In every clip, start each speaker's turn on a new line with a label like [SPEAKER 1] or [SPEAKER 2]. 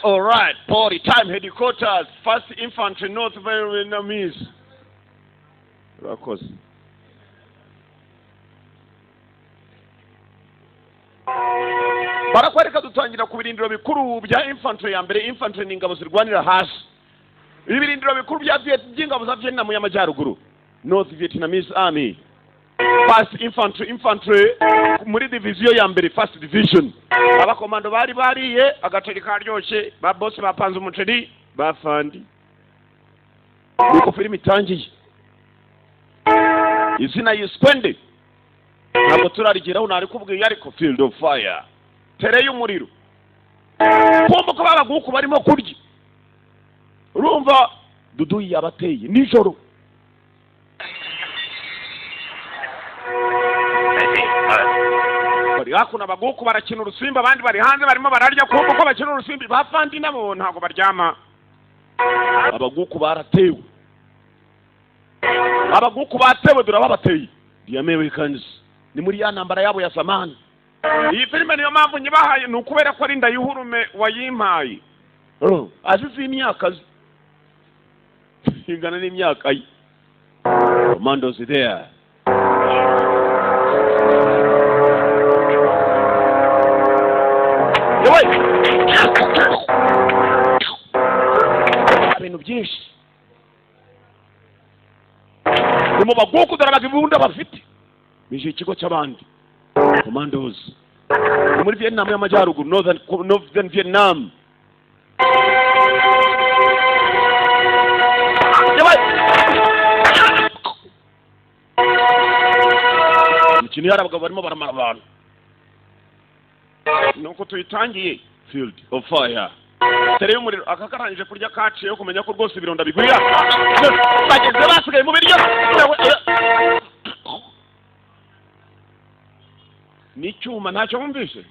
[SPEAKER 1] All right, party time headquarters, 1st Infantry North Vietnamese. Rakoze. Barakwereka dutangira ku birindiro bikuru bya infantry ya mbere. Infantry ni ingabo zirwanira hasi. Ibirindiro bikuru bya by'ingabo za Vietnam y'amajyaruguru, North Vietnamese Army. 1st Infantry muri division ya mbere, 1st Division. Abakomando bariye agateri karyoshye, ba boss bapanze umuceri bafandi. Uko filimi itangiye. Izina yiskwende. Ntabwo turarigeraho nari kubwiye ariko Field of Fire. Tere y'umuriro. Pombo ko babaguku barimo kurya. Urumva Dudu yabateye nijoro. Hakuna baguku barakina urusimba, abandi bari hanze barimo bararya. Kumva ko bakina urusimbi bafandi nabo ntago baryama. Abaguku baratewe. Abaguku batewe durababateye. The Americans ni muri ya nambara yabo ya samani. Iyi filime niyo mpamvu nyibahaye nukubera ko ari ndayuhurume wayimpaye. Azizi imyaka ingana n'imyaka ye. Commandos there. Ibintu byinshi. Mu baguku darabaga ibunda bafite. Bije ikigo cy'abandi. Commandos. Muri Vietnam y'amajyaruguru, Northern Vietnam. Mukini yarabagabo barimo baramara abantu. Nuko tuyitangiye Field of Fire. Tere y'umuriro akakarangije kurya kaciye kumenya ko rwose ibironda bigwira. Bageze basigaye mu biryo. Ni cyuma ntacyo bumvise.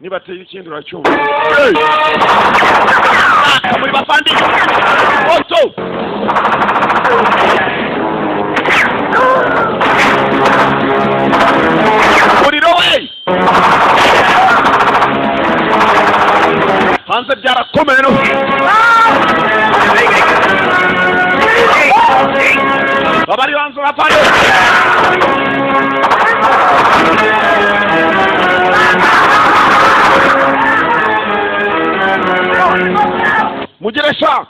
[SPEAKER 1] Niba teye ikindi uracyuma. Muri bafandi. Oto. Muriro we. Hanze byarakomeye no. Babari hanze bafandi. Mugeresha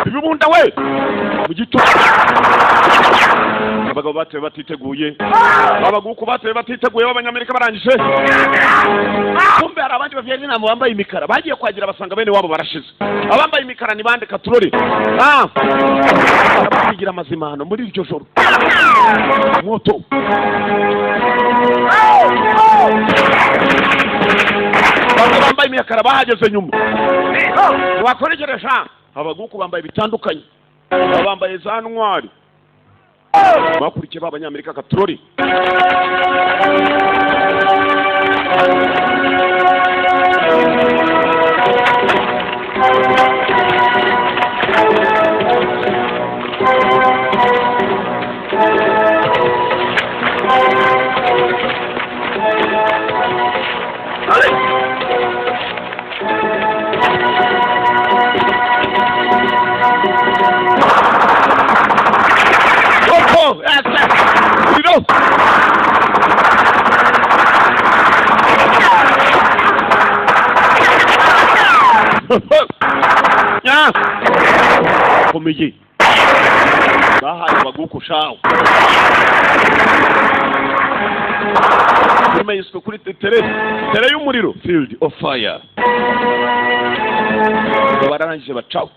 [SPEAKER 1] ibibunda we mugito abagabo batewe batiteguye, abaguku batewe batiteguye b'abanyamerika barangije. Kumbe hari abandi bavye n'inama bambaye imikara bagiye kwagira basanga bene wabo barashize. Abambaye imikara ni bande katurore. Bagira amazimano muri iryo joro. Moto. Bambaye imikara bahageze nyuma. Bakoregeresha abaguku bambaye bitandukanye. Bambaye za ntwari. Bakurikiye b'abanyamerika katurori. Komeye bahaye baguku shawo Imeyiswe kuri tere y'umuriro Field of Fire. Barangije bacaho.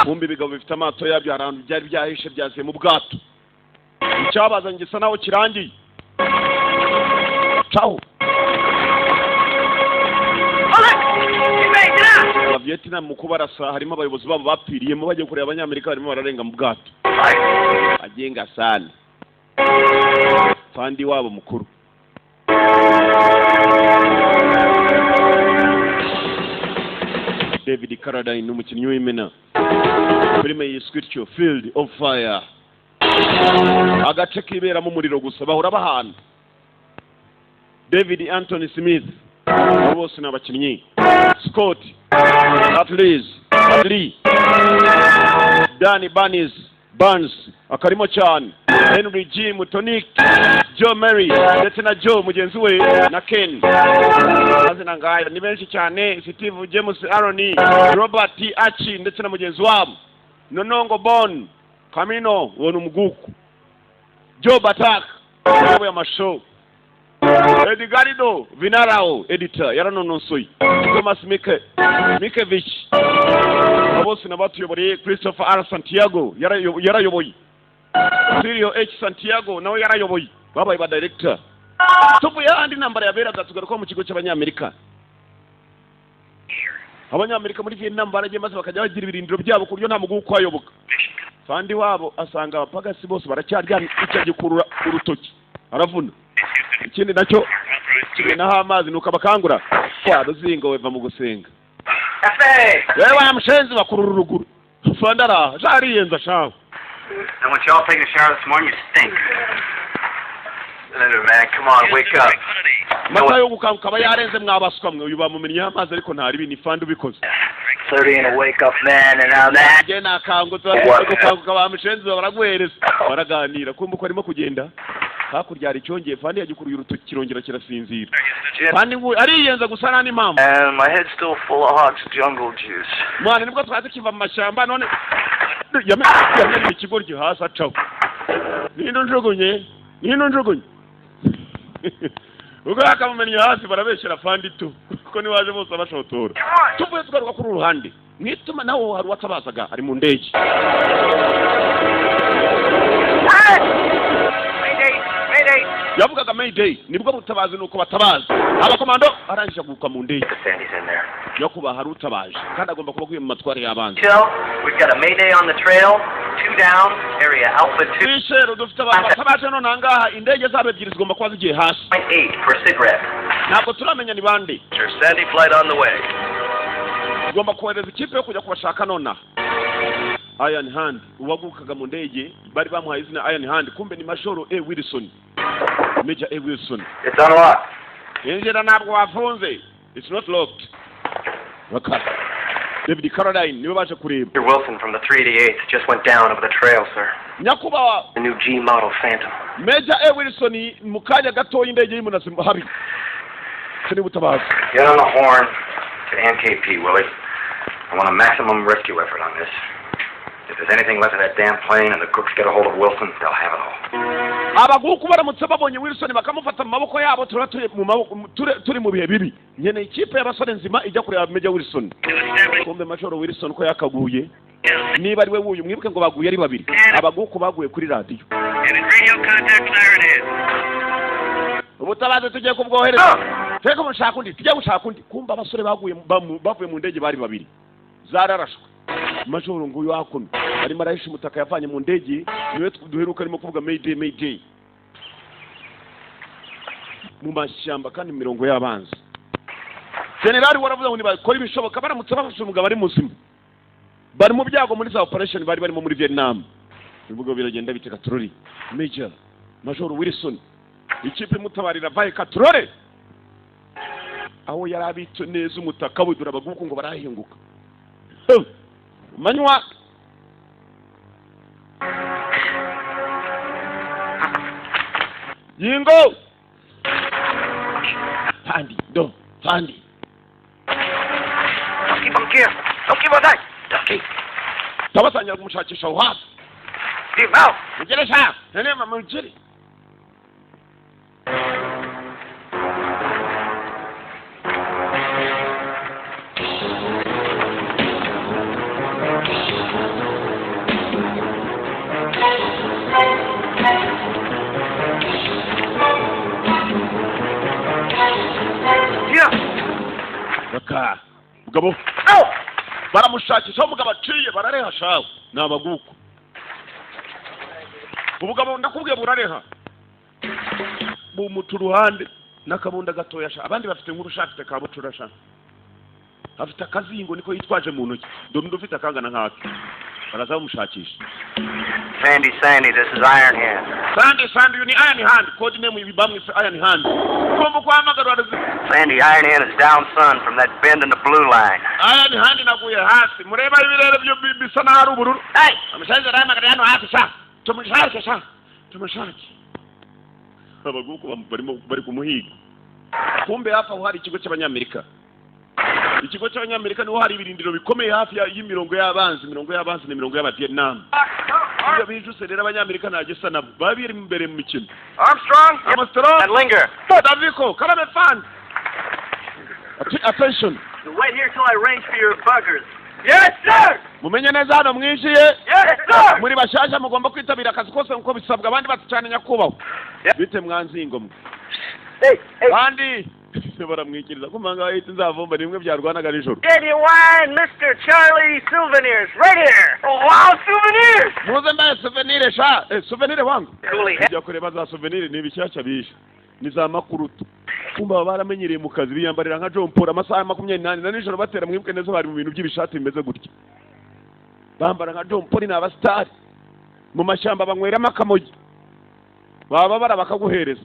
[SPEAKER 1] Bumbi bigabo bifite amato yabyo arantu byari byahishe byaziye mu bwato. Icyabazanye gisa naho kirangiye. Ciao. Vietnam mu kubarasa harimo abayobozi babo bapiriyemo bagiye kureba abanyamerika barimo bararenga mu bwato. Agenga sana. Fandi wabo mukuru. David Carradine n'umukinnyi w'imena. Filime yiswe Field of Fire. agace kibera mu muriro gusa bahora bahana. David Anthony Smith bose n'abakinnyi. Scott Adley Danny Barnes akarimo cyane. Henry G Mutonic Joe Mary ndetse na Joe mugenzi we na Ken azina ngaya ni benshi cyane. Steve James Aroni Robert T Achi ndetse na mugenzi wabo Nonongo Bon Camino wonu muguku Joe Batak ya mashow Edgardo Vinarao editor yaranononsoyi Thomas Mikevich bose n'abatuyobore Christopher R Santiago yarayoboye Sirio H Santiago nawe yarayoboye babaye ba director. Tuvuye andi nambara yaberaga tugaruka mu kigo cy'abanyamerika. Abanyamerika muri Vietnam baragiye maze bakajya bagira ibirindiro byabo ku buryo nta mugugu kwayoboka. Fandi wabo asanga abapagasi bose baracyarya icyagikurura urutoki aravuna. Ikindi nacyo naho amazi nuko abakangura kwa ruzingo weva mu gusenga. Wewe amushenzi bakurura uruguru. Fandara jariyenza shaho.
[SPEAKER 2] And when y'all taking a shower this morning, you stink. Man, come on, wake up.
[SPEAKER 1] Matayo gukanguka bayarenze mwabaswa mwe uyu bamumenya amazi ariko ntari bini fandi ubikoze.
[SPEAKER 2] 30 and a wake up man and now that.
[SPEAKER 1] Gena kangutse gukanguka bamushenzi baragwereza. Baraganira kumbuko arimo kugenda. Hakurya ari cyongeye fandi yagikuruye urutoki kirongera kirasinzira. Fandi ariyenza gusana ni mama.
[SPEAKER 2] And my head's still full of hot jungle juice.
[SPEAKER 1] Mwana nibwo twaze kiva mu mashamba none yamenye ikigoryi hasi acaho. Nino njugunye. Ubwo akamumenya hasi barabeshera fandi tu. Kuko ni waje bose abashotora. Tuvuye tugaruka kuri uruhande. Mwituma nawo hari watabazaga ari mu ndege. Yavugaga Mayday nibwo butabazi nuko batabaza abakomando arangije guka mu ndege yo kuba hari utabaje kandi agomba kuba kuye mu matware y'abanzi.
[SPEAKER 2] We've got a Mayday on the trail, 2 down, area Alpha 2.
[SPEAKER 1] Ishero dufite abatabaje none angaha indege zabo ebyiri zigomba kuba zigiye hasi.
[SPEAKER 2] 8 for cigarette.
[SPEAKER 1] Ntabwo turamenya ni bande.
[SPEAKER 2] Sandy flight on the way.
[SPEAKER 1] Tugomba kohereza ikipe yo kujya kubashaka nona. Iron Hand uwagukaga mu ndege bari bamuhaye izina Iron Hand kumbe ni Major A Wilson. Major A Wilson.
[SPEAKER 2] It's unlocked.
[SPEAKER 1] Injira ntabwo wafunze. It's not locked. Okay. David Caroline niwe baje kureba.
[SPEAKER 2] Mr. Wilson from the 388 just went down over the trail, sir.
[SPEAKER 1] Nyakubawa.
[SPEAKER 2] The new G model Phantom.
[SPEAKER 1] Major A Wilson mukanya gato indege y'umunasi habi. Kene butabaza.
[SPEAKER 2] Get on the horn to NKP, Willie. I want a maximum rescue effort on this. If there's anything left of that damn plane and the crooks get a hold of Wilson, they'll have it all.
[SPEAKER 1] Abaguku baramutse babonye Wilson bakamufata mu maboko yabo turi mu bihe bibi. Nyene ikipe y'abasore nzima ijya kureba Major Wilson. Kumbe Major Wilson ko yakaguye. Niba ari we wuyu mwibuke ngo baguye ari babiri. Abaguku baguye kuri radio. Ubutabaze tugiye kubwohereza. Feko mushaka undi tujya gushaka undi. Kumba abasore baguye bavuye mu ndege bari babiri. Zararashwe. Majoro nguyu hakuno arimo arahisha umutaka yavanye mu ndege niwe duheruka arimo kuvuga Mayday mu mashyamba kandi mirongo y'abanzi. General waravuze ngo nibakora ibishoboka baramutse bafashe umugabo ari muzima bari mu byago muri za operation bari barimo muri Vietnam. Bivuga biragenda bite Katrori Major Wilson ikipe mutabarira vaye Katrori aho yarabitse neza umutaka budura baguko ngo barahinguka. Manywa Yingo Fandi
[SPEAKER 2] Keep him here. Don't give a night. Ducky.
[SPEAKER 1] Tabasanya kumushakisha wapi?
[SPEAKER 2] Keep out.
[SPEAKER 1] Ngeresha. Nene mama mjiri. Baka mugabo baramushakisha umugabo aciye barareha shawe nabaguko ubugabo ndakubwiye burareha bumutu ruhande nakabunda gatoya sha abandi bafite nk'urushakite kabucura sha afite akazingo niko yitwaje mu ntoki ndo ndufite akangana nkake baraza umushakisha.
[SPEAKER 3] Sandy, this is Iron Hand.
[SPEAKER 1] Sandy, you need Iron Hand. Code name will be Iron Hand.
[SPEAKER 3] Sandy, Iron Hand is down, son, from that bend in the blue line.
[SPEAKER 1] Iron Hand inakuye hasi. Mureba ibirere byo bisa na hari ubururu. Hey, amushaje rama kare hano hasi sha. Tumushake. Abaguko bari kumuhiga. Kumbe hafa hari ikigo cy'abanyamerika. Ikigo cy'abanyamerika niho hari ibirindiro bikomeye hafi y'imirongo y'abanzi n'imirongo y'abavietnam. Iyo bijuse rero abanyamerika nagesa nabo babiri imbere mu mikino.
[SPEAKER 3] Armstrong and Linger.
[SPEAKER 1] Daviko, Karame fan. Attention.
[SPEAKER 3] You wait here till I arrange for your buggers. Yes, sir.
[SPEAKER 1] Mumenye neza hano mwishiye.
[SPEAKER 3] Yes, sir.
[SPEAKER 1] Muri bashasha mugomba kwitabira akazi kose nko bisabwa abandi batucane nyakubaho. Bite mwanzingo mwe.
[SPEAKER 3] Hey.
[SPEAKER 1] Bandi baramwikiriza kumanga ahita nzavumba nimwe byarwanaga nijoro.
[SPEAKER 3] Genuine Mr. Charlie Souvenirs right here. Oh, wow, souvenirs.
[SPEAKER 1] Muze mbaye souvenir sha. Souvenir wangu.
[SPEAKER 3] Coolly.
[SPEAKER 1] Njya kureba za souvenir ni bishyashya bisha. Ni za makurutu. Kumba baramenyereye mu kazi biyambarira nka John Paul amasaha 28 na nijoro batera mwibwe neza bari mu bintu by'ibishati bimeze gutya. Bambara nka John Paul na abastari. Mu mashyamba banyweramo akamogi. Baba barabakaguhereza.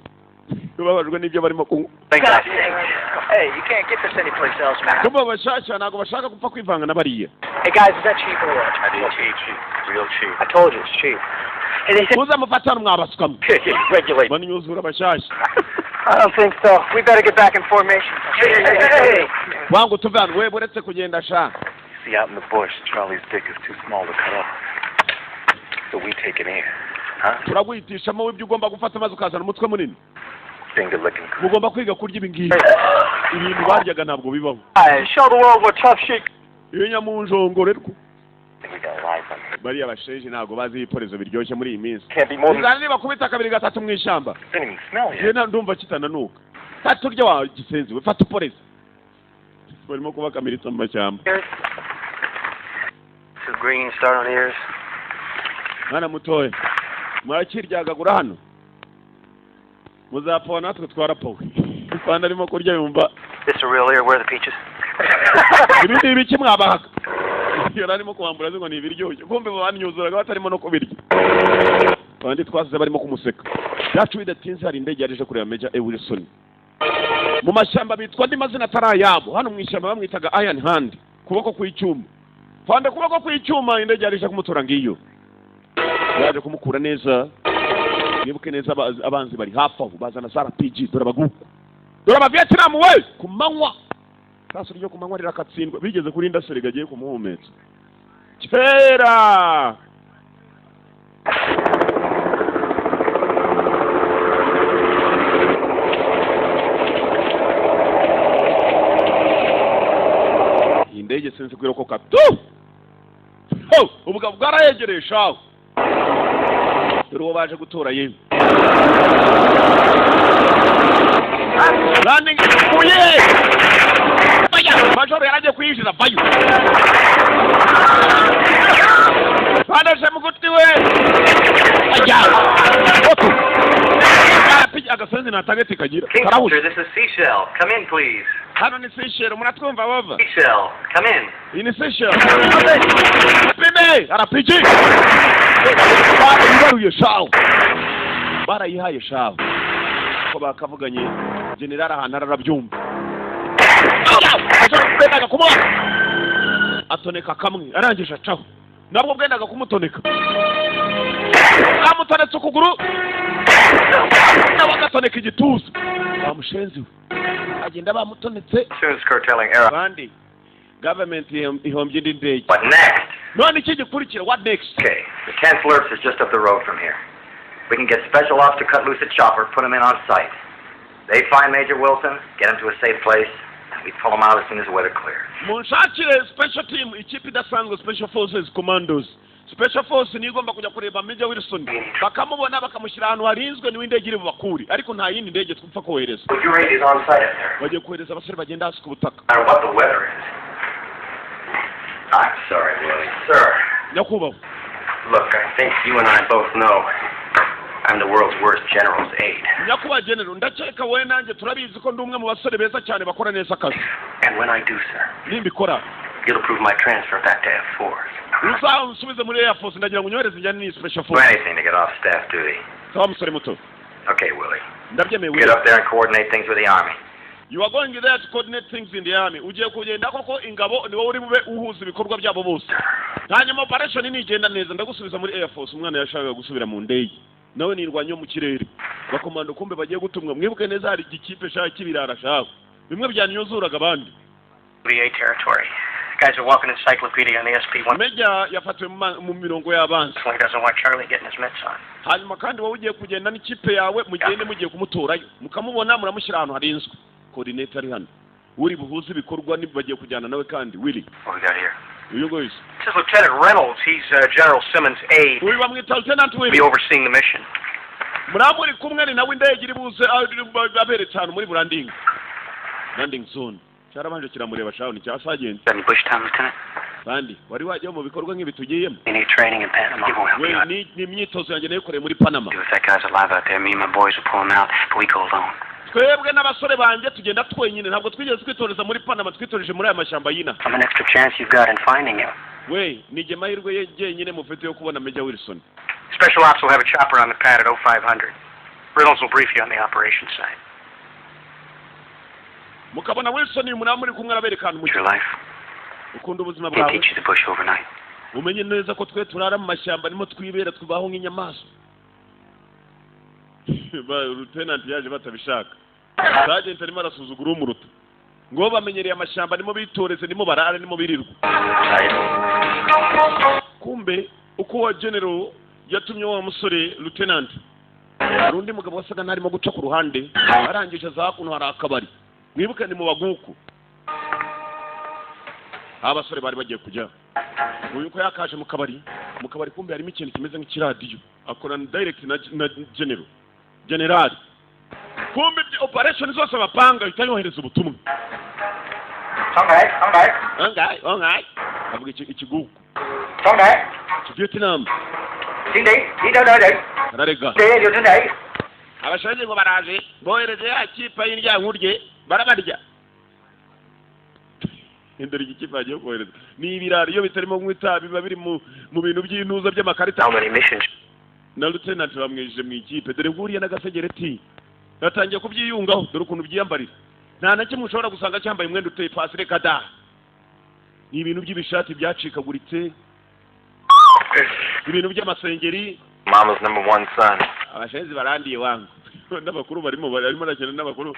[SPEAKER 1] Babajwe n'ibyo barimo kunywa.
[SPEAKER 3] Hey, you can't get this anyplace else, man.
[SPEAKER 1] Kumba bashasha nago bashaka gupfa kwivanga na bariya.
[SPEAKER 3] Hey guys, is that cheap or what? I mean, cheap. Real cheap. I told you it's cheap. Hey, they said
[SPEAKER 1] Muza mufatana mwabasukamo.
[SPEAKER 3] regulate.
[SPEAKER 1] Bani nyuzura bashasha.
[SPEAKER 3] I don't think so. We better get back in formation. Hey.
[SPEAKER 1] Wangu tuvana we buretse kugenda sha.
[SPEAKER 4] See, out in the bush, Charlie's dick is too small to cut off. So we take it in. Huh?
[SPEAKER 1] Turagwitishamo ibyo ugomba gufata maze ukazana umutwe munini.
[SPEAKER 4] Finger licking.
[SPEAKER 1] Mugomba kwiga kurya ibingibi. Ibintu baryaga ntabwo bibaho.
[SPEAKER 3] Show the world what tough shit.
[SPEAKER 1] Iyo nyamunjongorerwa.
[SPEAKER 4] We got life on it.
[SPEAKER 1] Bari abasheje ntabwo bazi iporezo biryoshye muri iyi minsi.
[SPEAKER 4] Can't be more than...
[SPEAKER 1] Uzana niba kubita kabiri gatatu mu ishamba.
[SPEAKER 4] Didn't even smell yet.
[SPEAKER 1] Yena ndumva kitananuka. Taturya wa gisenzi we fata iporezo. Barimo kubakamiritsa mu mashyamba.
[SPEAKER 3] Too green, start on ears.
[SPEAKER 1] Mwana mutoye. Mwakiryagagura hano. Muzapfa natwe twarapowe. Kandi arimo kurya yumva.
[SPEAKER 3] This a real ear, where are the peaches?
[SPEAKER 1] Ibindi ibiki mwabahaka. Yari arimo kuambura ngo ni ibiryoshye. Kumbe banyuzuraga batarimo no kubirya. Kandi twasize barimo kumuseka. Yacu bidatinze hari indege yarije kureba Major Wilson. Mu mashyamba bitwa ndi mazina tarayabo. Hano mu ishyamba bamwitaga Iron Hand. Kuboko kw'icyuma. Fande kuboko kw'icyuma indege yarije kumutora ngiyo. Yaje kumukura neza. Nibuke neza abanzi bari hafi aho bazana za RPG dore abaguku. Dore abavietnam we kumanywa. Kaso ryo kumanywa rirakatsindwa bigeze kuri indaseri gagiye kumuhumetsa. Kera. Indege sense kwirokoka. Ubwo bwarayegeresha. Dore baje gutora yewe. Landing kuye. Baya, majoro yaraje kuyinjira bayo. Bana muguti we. Baya. Oto. Pija agasenzi na target kagira.
[SPEAKER 3] Sir, this is Seashell. Come in, please.
[SPEAKER 1] Hano ni Seashell, muratwumva bava.
[SPEAKER 3] Seashell, come in.
[SPEAKER 1] Ini Seashell. Pime, arapiji. Baruye shawo. Barayihaye shawo. Ko bakavuganye general ahantu arabyumva. Bwendaga kumuha. Atoneka kamwe arangije acaho. Nabwo bwendaga kumutoneka. Amutonetse ukuguru. Nabagatoneka igituza. Bamushenzi. Agenda bamutonetse.
[SPEAKER 3] Soon's curtailing error.
[SPEAKER 1] Bandi. Government ihombye indege.
[SPEAKER 2] What next?
[SPEAKER 1] None iki gikurikira, what next?
[SPEAKER 2] Okay, the 10th Lurks is just up the road from here. We can get special ops to cut loose a chopper, put him in on sight. They find Major Wilson, get him to a safe place, and we pull him out as soon as the weather clears.
[SPEAKER 1] Munshakire special team ikipe idasanzwe special forces commandos. Special force ni igomba kujya kureba Major Wilson. Bakamubona bakamushyira ahantu harinzwe ni w'indege iri bubakuri. Ariko nta yindi ndege twumva kohereza.
[SPEAKER 2] Well, your aid is on site up there.
[SPEAKER 1] Bagiye kohereza abasore bagenda hasi ku butaka.
[SPEAKER 2] No matter what the weather is. I'm sorry, Willie. Sir.
[SPEAKER 1] Nyakubahwa.
[SPEAKER 2] Look, I think you and I both know I'm the world's worst general's aide.
[SPEAKER 1] Nyakubahwa general, ndakeka we nanjye turabizi ko ndi umwe mu basore beza cyane bakora neza akazi.
[SPEAKER 2] And when I do, sir,
[SPEAKER 1] nimbikora
[SPEAKER 3] You'll approve my transfer back to F4.
[SPEAKER 1] uzansubize muri Air Force ndagira ngo unyohereze njyane ni special
[SPEAKER 2] Do
[SPEAKER 1] force.
[SPEAKER 2] anything to get off staff duty.
[SPEAKER 1] Sawa musore muto.
[SPEAKER 2] Okay, Willie.
[SPEAKER 1] Ndabyemeye
[SPEAKER 2] Get up there and coordinate things with the Army.
[SPEAKER 1] You are going there to coordinate things in the army. Ugiye kugenda koko ingabo ni wowe uri bube uhuza ibikorwa byabo bose. Hanyuma operation ni igenda neza ndagusubiza muri Air Force umwana yashakaga gusubira mu ndege. Nawe nirwanyo mu kirere. Bakomando kumbe bagiye gutumwa mwibuke neza hari igikipe shaka kibirara shaka. Bimwe byanyuzuraga abandi.
[SPEAKER 3] VA territory. Guys are walking encyclopedia on the SP1.
[SPEAKER 1] Meja yafatiwe mu mirongo y'abanzi.
[SPEAKER 3] So he doesn't want Charlie getting his mitts on.
[SPEAKER 1] Hanyuma kandi wowe ugiye kugenda n'ikipe yawe mugende mugiye kumutorayo. Mukamubona muramushyira ahantu harinzwe. Coordinator ari hano. Uri buhuze ibikorwa nibagiye kujyana nawe kandi Willie.
[SPEAKER 3] What we got here?
[SPEAKER 1] Uyu guys.
[SPEAKER 3] This is Lieutenant Reynolds. He's General Simmons' aide.
[SPEAKER 1] Uyu bamwita Lieutenant Willie.
[SPEAKER 3] Be overseeing the mission.
[SPEAKER 1] Muramuri kumwe ni nawe indege iri buze abere cyane muri landing zone. Cyarabanje kiramureba shaho ni cya sergeant.
[SPEAKER 3] Any bush time, Lieutenant?
[SPEAKER 1] Bandi wari wajye mu bikorwa nk'ibi tugiyemo.
[SPEAKER 3] Any training in Panama? He won't help you out.
[SPEAKER 1] Ni imyitozo yanjye nayikoreye muri Panama.
[SPEAKER 3] If that guy's alive out there, me and my boys will pull him out, but we go alone.
[SPEAKER 1] Twebwe n'abasore banje tugenda twenyine ntabwo twigeze twitoreza muri Panama twitoreje muri aya mashyamba yina.
[SPEAKER 3] I'm an extra chance you've got in finding him.
[SPEAKER 1] We nije mahirwe yenyine mufite yo kubona Major Wilson.
[SPEAKER 3] Special Ops will have a chopper on the pad at 0500. Reynolds will brief you on the operations side.
[SPEAKER 1] Mukabona Wilson ni muri kumwe araberekana mu
[SPEAKER 3] Your life.
[SPEAKER 1] Ukunda ubuzima
[SPEAKER 3] He'll
[SPEAKER 1] bwawe.
[SPEAKER 3] teach you the bush overnight.
[SPEAKER 1] Umenye neza ko twe turara mu mashyamba nimo twibera twibaho nk'inyamaswa. Ba Lieutenant yaje batabishaka. Sergeant arimo arasuzugura umuruta. Ngo bamenyereye amashyamba nimo bitoreze nimo barara nimo birirwa. Kumbe uko wa general yatumye wa musore Lieutenant. Harundi mugabo wasaga ntarimo guca ku ruhande. Arangije za kuno hari akabari. Mwibuke ni mu baguku. Abasore bari bagiye kujya. Uyu ko yakaje mu kabari kumbe harimo ikintu kimeze nk'ikiradiyo. Akorana direct na general. Kumbe operation zose bapanga itayohereza ubutumwa. Ongai. Avuga ikigugu. Vietnam. Ararega. Abashaje ngo baraje bohereze ya kipa y'indya nkurye barabarya. Indori ikipa yagiye kohereza. Ni ibirari iyo bitarimo mwita biba biri mu bintu by'intuza by'amakarita.
[SPEAKER 3] How many missions?
[SPEAKER 1] Na Lieutenant bamwije mu ikipe dore nguriye n'agasegereti. Natangiye kubyiyungaho dore ukuntu byiyambarira. Nta na kimwe ushobora gusanga cyambaye umwenda uteye pasi reka da. Ni ibintu by'ibishati byacikaguritse. Ibintu by'amasengeri.
[SPEAKER 4] Mama's number one son.
[SPEAKER 1] Abashenzi barandiye wangu. N'abakuru barimo nakena n'abakuru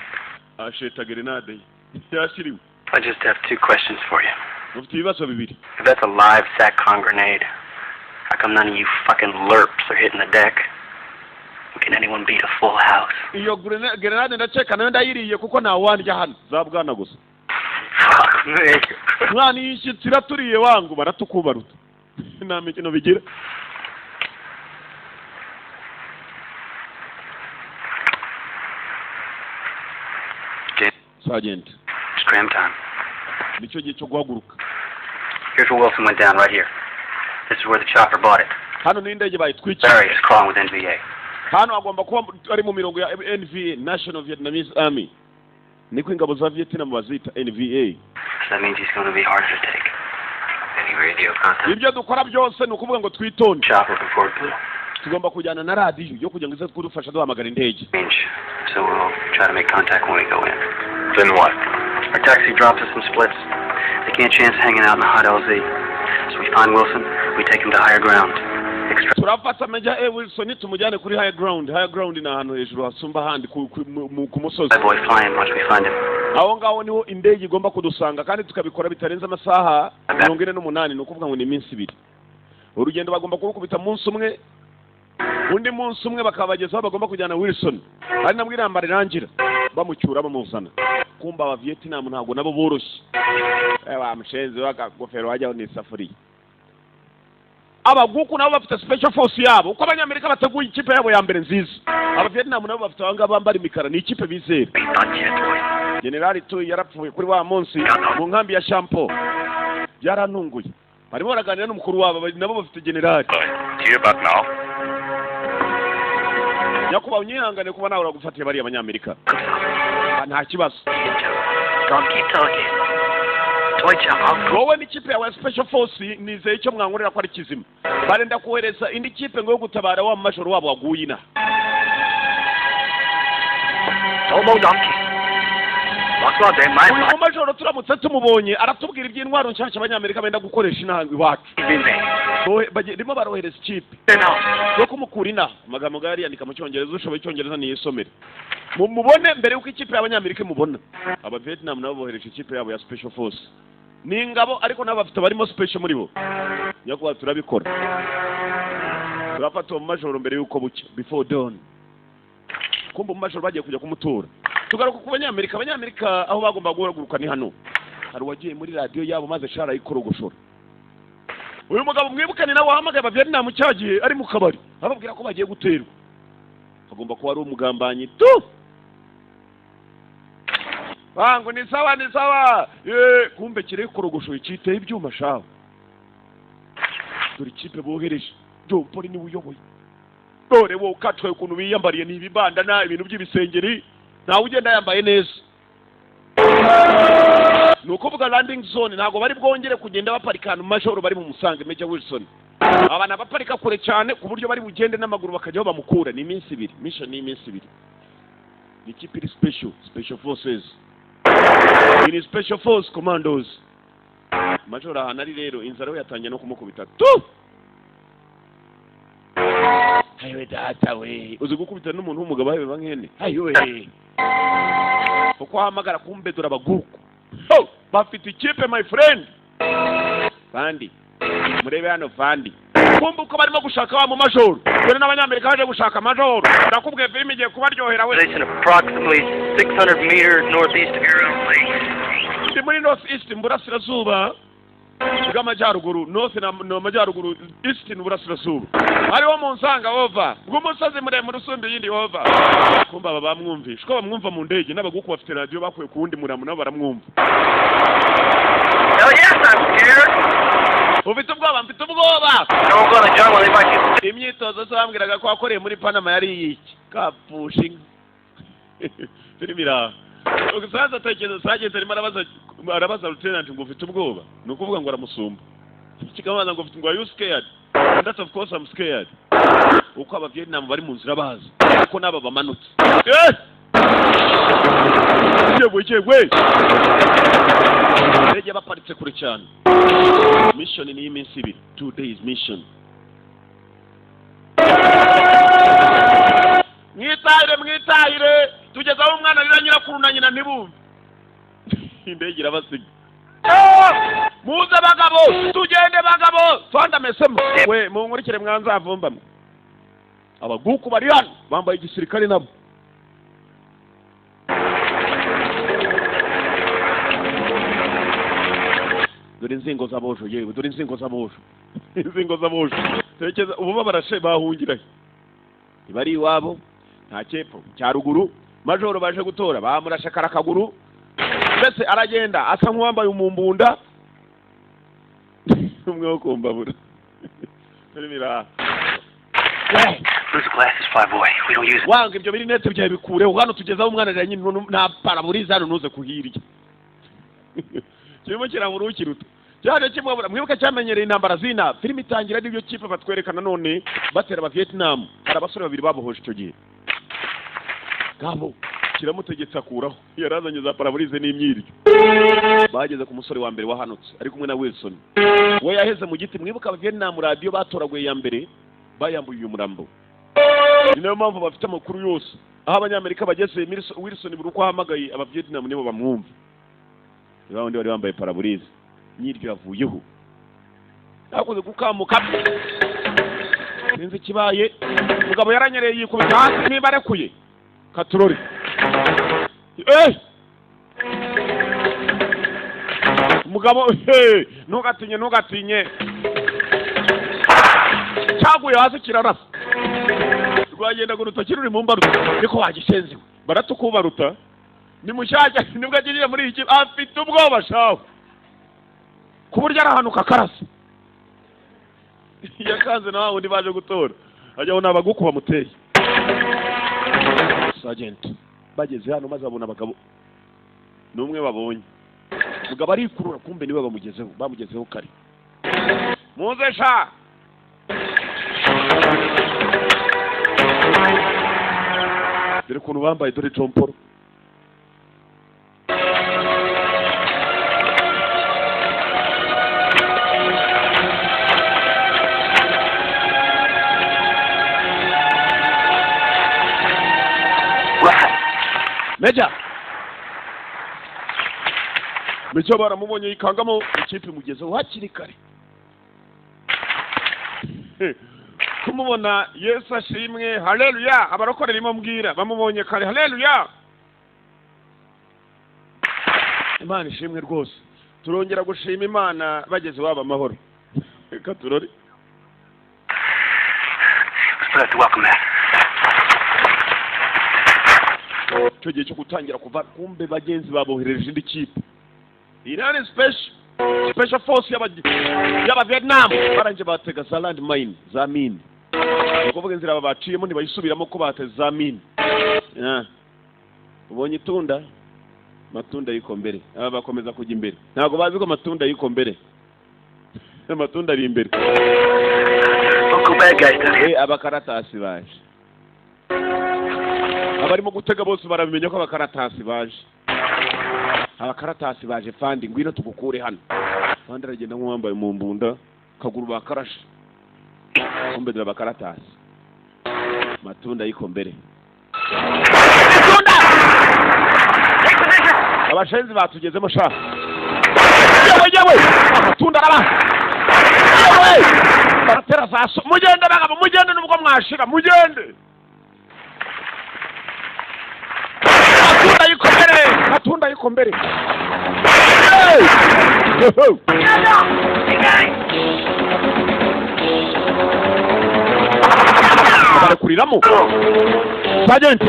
[SPEAKER 1] asheta grenade. Yashiriwe.
[SPEAKER 3] I just have two questions for you.
[SPEAKER 1] Ufite ibibazo bibiri.
[SPEAKER 3] If that's a live SATCOM grenade, how come none of you fucking lerps are hitting the deck? Can anyone beat a full house?
[SPEAKER 1] Iyo grenade ndaceka nayo ndayiriye kuko nta wandya hano. Zabwana gusa.
[SPEAKER 3] Fuck me.
[SPEAKER 1] Mwana yishitira turiye wangu baratukubaruta. Nta mikino bigira. Sergeant.
[SPEAKER 3] Scram time.
[SPEAKER 1] Nicyo gihe cyo guhaguruka.
[SPEAKER 3] Here's where Wilson went down right here. This is where the chopper bought it.
[SPEAKER 1] Hano ni indege bayitwikira.
[SPEAKER 3] Barry is crawling with NVA.
[SPEAKER 1] Hano agomba kuba ari mu mirongo ya NVA, National Vietnamese Army. Niko ingabo za Vietnam bazita NVA.
[SPEAKER 3] That means he's going to be harder to take. Any radio contact?
[SPEAKER 1] Ibyo dukora byose ni ukuvuga ngo twitonde.
[SPEAKER 3] Chopper from Fort Blue.
[SPEAKER 1] Tugomba kujyana na radio yo kugira ngo ize kudufasha duhamagara indege.
[SPEAKER 3] So we'll try to make contact when we go in.
[SPEAKER 4] Then what?
[SPEAKER 3] Our taxi drops us in splits. They can't chance hanging out in the hot LZ. So we find Wilson, we take him to higher ground.
[SPEAKER 1] Turafata Major Wilson tumujyane kuri higher ground. Higher ground ni ahantu hejuru hasumba handi ku musozi.
[SPEAKER 3] That boy flying once we find him.
[SPEAKER 1] Aho ngaho niho indege igomba kudusanga kandi tukabikora bitarenze amasaha 48 no kuvuga ngo ni iminsi 2. Urugendo bagomba kubukubita munsi umwe. Undi munsi umwe bakabagezaho bagomba kujyana Wilson. Ari nabwo irambara irangira bamucyura bamuzana. Kumba aba Vietnam ntabwo nabo boroshye. Mushenzi wakagofero wajyaho ni safari. Abaguku nabo bafite special force yabo. Uko abanyamerika bateguye ikipe yabo ya mbere nziza. Aba Vietnam nabo bafite abanga bambara imikara ni ikipe bizera. General Toy yarapfuye kuri wa munsi mu nkambi ya Champo. Yarantunguye. Barimo baraganira n'umukuru wabo nabo bafite general.
[SPEAKER 4] Hear about now?
[SPEAKER 1] Yakuba unyihangane kuba nawe uragufatiye bari abanyamerika. Nta kibazo.
[SPEAKER 3] Don't keep talking.
[SPEAKER 1] wowe n'ikipe yawe special force nizeye icyo mwankorera ko ari kizima barenda kohereza indi kipe ngo yo gutabara wa majoro wabo waguye ina uyu majoro turamutse tumubonye aratubwira iby'intwaro nshyashya abanyamerika benda gukoresha inahanga iwacu barimo barohereza ikipe yo kumukura ina amagambo ngari yandika mu cyongereza ushoboye icyongereza niyisomere mubone mbere yuko ikipe y'abanyamerika imubona aba Vietnam nabo bohereje ikipe yabo ya special force ni ingabo ariko nabo bafite barimo special muri bo nyakubahwa turabikora turafata mu majoro mbere yuko bucya before dawn kumba mu majoro bagiye kujya kumutura tugaruka ku abanyamerika aho bagomba guhaguruka ni hano hari wagiye muri radio yabo maze shara ikorogoshora uyu mugabo mwibukane nawe wahamagaye aba Vietnam cyagiye ari mu kabari ababwira ko bagiye guterwa agomba kuba ari umugambanyi tu bango ni sawa kumbe kire korogosho ikiteye ibyuma shawe dore ikipe bohereje Poli ni uyoboye dore wo ukatwe ukuntu biyambariye n'ibibandana ibintu by'ibisengeri nawe ugenda yambaye neza nuko vuga landing zone ntago bari bwongere kugenda baparikana mu majoro bari mu Musange Major Wilson abana baparika kure cyane ku buryo bari bugende n'amaguru bakajyaho bamukura ni iminsi ibiri mission ni iminsi ibiri ni ikipe iri special forces ni special force commandos majoro aha nari rero inzara we yatangiye no kumukubita tu hayo data we uzi gukubita n'umuntu w'umugabo hayo bankene hayo we uko hamagara kumbe dora baguko bafite ikipe my friend bandi murebe hano vandi kumbe uko barimo gushaka wa mu majoro dore n'abanyamerika baje gushaka majoro ndakubwiye film igiye kubaryohera we
[SPEAKER 3] approximately 600 meters northeast of your own lake
[SPEAKER 1] ndi muri northeast mburasirazuba bw'amajyaruguru north na majyaruguru east n'uburasirazuba hariho mu nsanga over bw'umusozi muremure usumba yindi over kumba aba bamwumvisha ko bamwumva mu ndege n'abaguku bafite radio bakuye ku wundi muramu nabo baramwumva ufite ubwoba mfite ubwoba imyitozo se bambwiraga ko wakoreye muri Panama yari yiki kapushinga filmira ugisaza tekerezo sageze arimo arabaza lieutenant ngo ufite ubwoba nukuvuga ngo aramusumba kikabanza ngo ufite ngo are you scared and that of course I'm scared uko aba Vietnam bari mu nzira baza uko naba bamanutse yewe rege baparitse kure cyane mission ni iminsi ibiri 2 days mission mwitahire tugezaho umwana rira nyirakuru na nyina ntibumve indege irabasiga muze bagabo tugende bagabo twanda mesemo we munkurikire mwanzavumbamwe abaguku bari hano bambaye igisirikare nabo dore inzingo z'abojo yewe dore inzingo z'abojo tekeza ubu barashe bahungira ibari iwabo nta cyepfo cya ruguru majoro baje gutora bamurashe karakaguru mbese aragenda asa nk'uwambaye umumbunda umwe wo kumbabura filmira wanga ibyo biri nete byawe bikureho hano tugezaho umwana rero nyine nta paraburiza hano nuze kuhirya kirimo kiramurukiruta cyane kimwe mwibuka cyamenyereye intambara zina film itangira n'ibyo kipe batwerekana none batera aba Vietnam hari abasore babiri babohoje icyo gihe gabo kiramutegetse akuraho yarazanye za paraburize n'imyiryo bageze ku musore wa mbere wahanutse ari kumwe na Wilson we yaheze mu giti mwibuka aba Vietnam radio batoraguye ya mbere bayambuye uyu murambo ni nayo mpamvu bafite amakuru yose aho abanyamerika bageze Wilson buri uko ahamagaye aba Vietnam nibo bamwumva abandi bari bambaye paraburize nyiryo yavuyeho akoze gukamuka sinzi kibaye mugabo yaranyereye yikubita hasi nibarekuye katurori mugabo ntugatinye cyaguye hasi kirarasa rwagenda guruta ruri mu mbaruta niko wagishenziwe baratukubaruta ni mushyashya nibwo agiriye muri iki afite ubwoba shawe ku buryo arahanuka karasa yakanze na wundi baje gutora ajyaho n'abaguku bamuteye sergeant bageze hano maze abona abagabo n'umwe babonye mugabo arikurura kumbe niwe bamugezeho kare muze sha dore ukuntu bambaye dore jomporo Meja baramubonye yikangamo ikipe mugezeho hakiri kare kumubona Yesu ashimwe haleluya abarokorera imubwira bamubonye kare haleluya Imana ishimwe rwose turongera gushima Imana bageze waba amahoro reka turore cyo gihe cyo gutangira kuva kumbe bagenzi babohereje indi kipe Irani special force yaba Vietnam baranje batega za land mine za mine ukuvuga inzira babaciyemo ntibayisubiramo ko bateze za mine ubonye itunda matunda yiko mbere aba bakomeza kujya imbere ntago bazi ko matunda yiko mbere matunda ari imbere abakaratasi baje abarimo gutega bose barabimenya ko abakaratasi baje abakaratasi baje fandi ngwino tugukure hano fandi aragenda nk'uwambaye mu mbunda kaguru bakarashe kumbedera abakaratasi matunda yiko mbere abashenzi batugezemo sha yewe matunda araba yewe baratera zaso mugende bagabo mugende nubwo mwashira mugende matunda yiko mbere barakuriramo Sergeant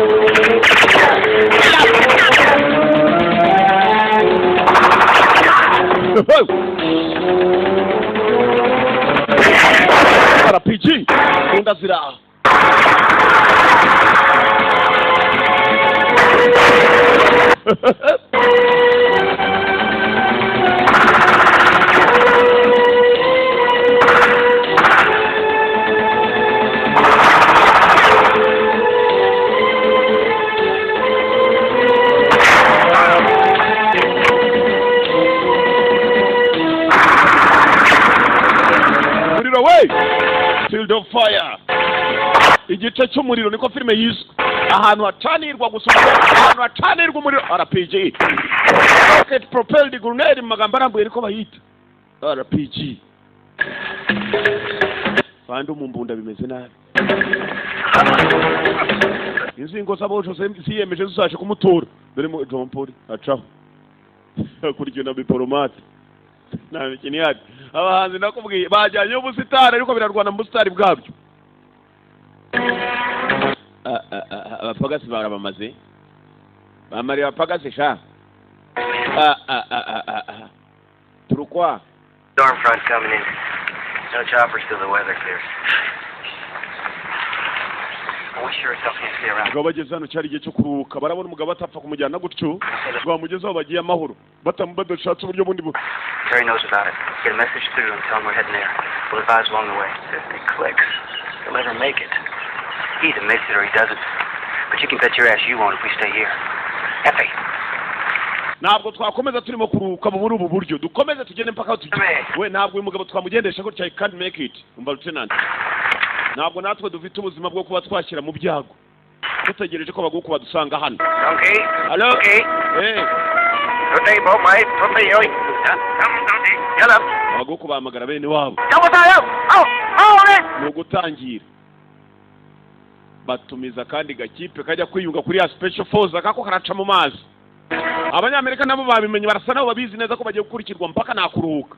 [SPEAKER 1] RPG ndazira Field of Fire igice cy'umuriro niko filime yiswe ahantu hacanirwa gusura ahantu hacanirwa umuriro RPG rocket propelled grenade mu magambo arambuye niko bayita RPG kandi umumbunda bimeze nabi inzingo z'abojo ziyemeje zisashe kumutora dore mu John Paul acaho kuryo na diplomate nta kintu yari abahanzi nakubwiye bajyanye ubusitari ariko birarwana mu busitari bwabyo abapagasi barabamaze bamari abapagasi sha turukwa
[SPEAKER 3] storm front coming in. No choppers till the weather clears. We sure as hell can't stay around.
[SPEAKER 1] Bageze hano cyari igihe cyo kuruhuka barabona umugabo atapfa kumujyana gutyo bamugezeho bagiye amahoro badashatse uburyo bundi
[SPEAKER 3] Terry knows about it. Get a message through and tell him we're heading there. We'll advise along the way. If it clicks, he'll never make it. He either makes it or he doesn't. But you can bet your ass you won't if we stay here. Effie.
[SPEAKER 1] Ntabwo twakomeza turimo kuruhuka mu ubu buryo dukomeze tugende mpaka tugire we ntabwo uyu mugabo twamugendesha ko cyane can't make it umva lieutenant ntabwo natwe dufite ubuzima bwo kuba twashyira mu byago dutegereje ko baguko badusanga hano
[SPEAKER 3] Okay.
[SPEAKER 1] Hello.
[SPEAKER 3] Okay. Good day, Bob. Mate. Good day, Yoy. Get up.
[SPEAKER 1] baguko bahamagara bene wabo mu gutangira batumiza kandi gakipe kajya kwiyunga kuri ya special force akako karaca mu mazi abanyamerika nabo babimenye barasa nabo babizi neza ko bagiye gukurikirwa mpaka nakuruhuka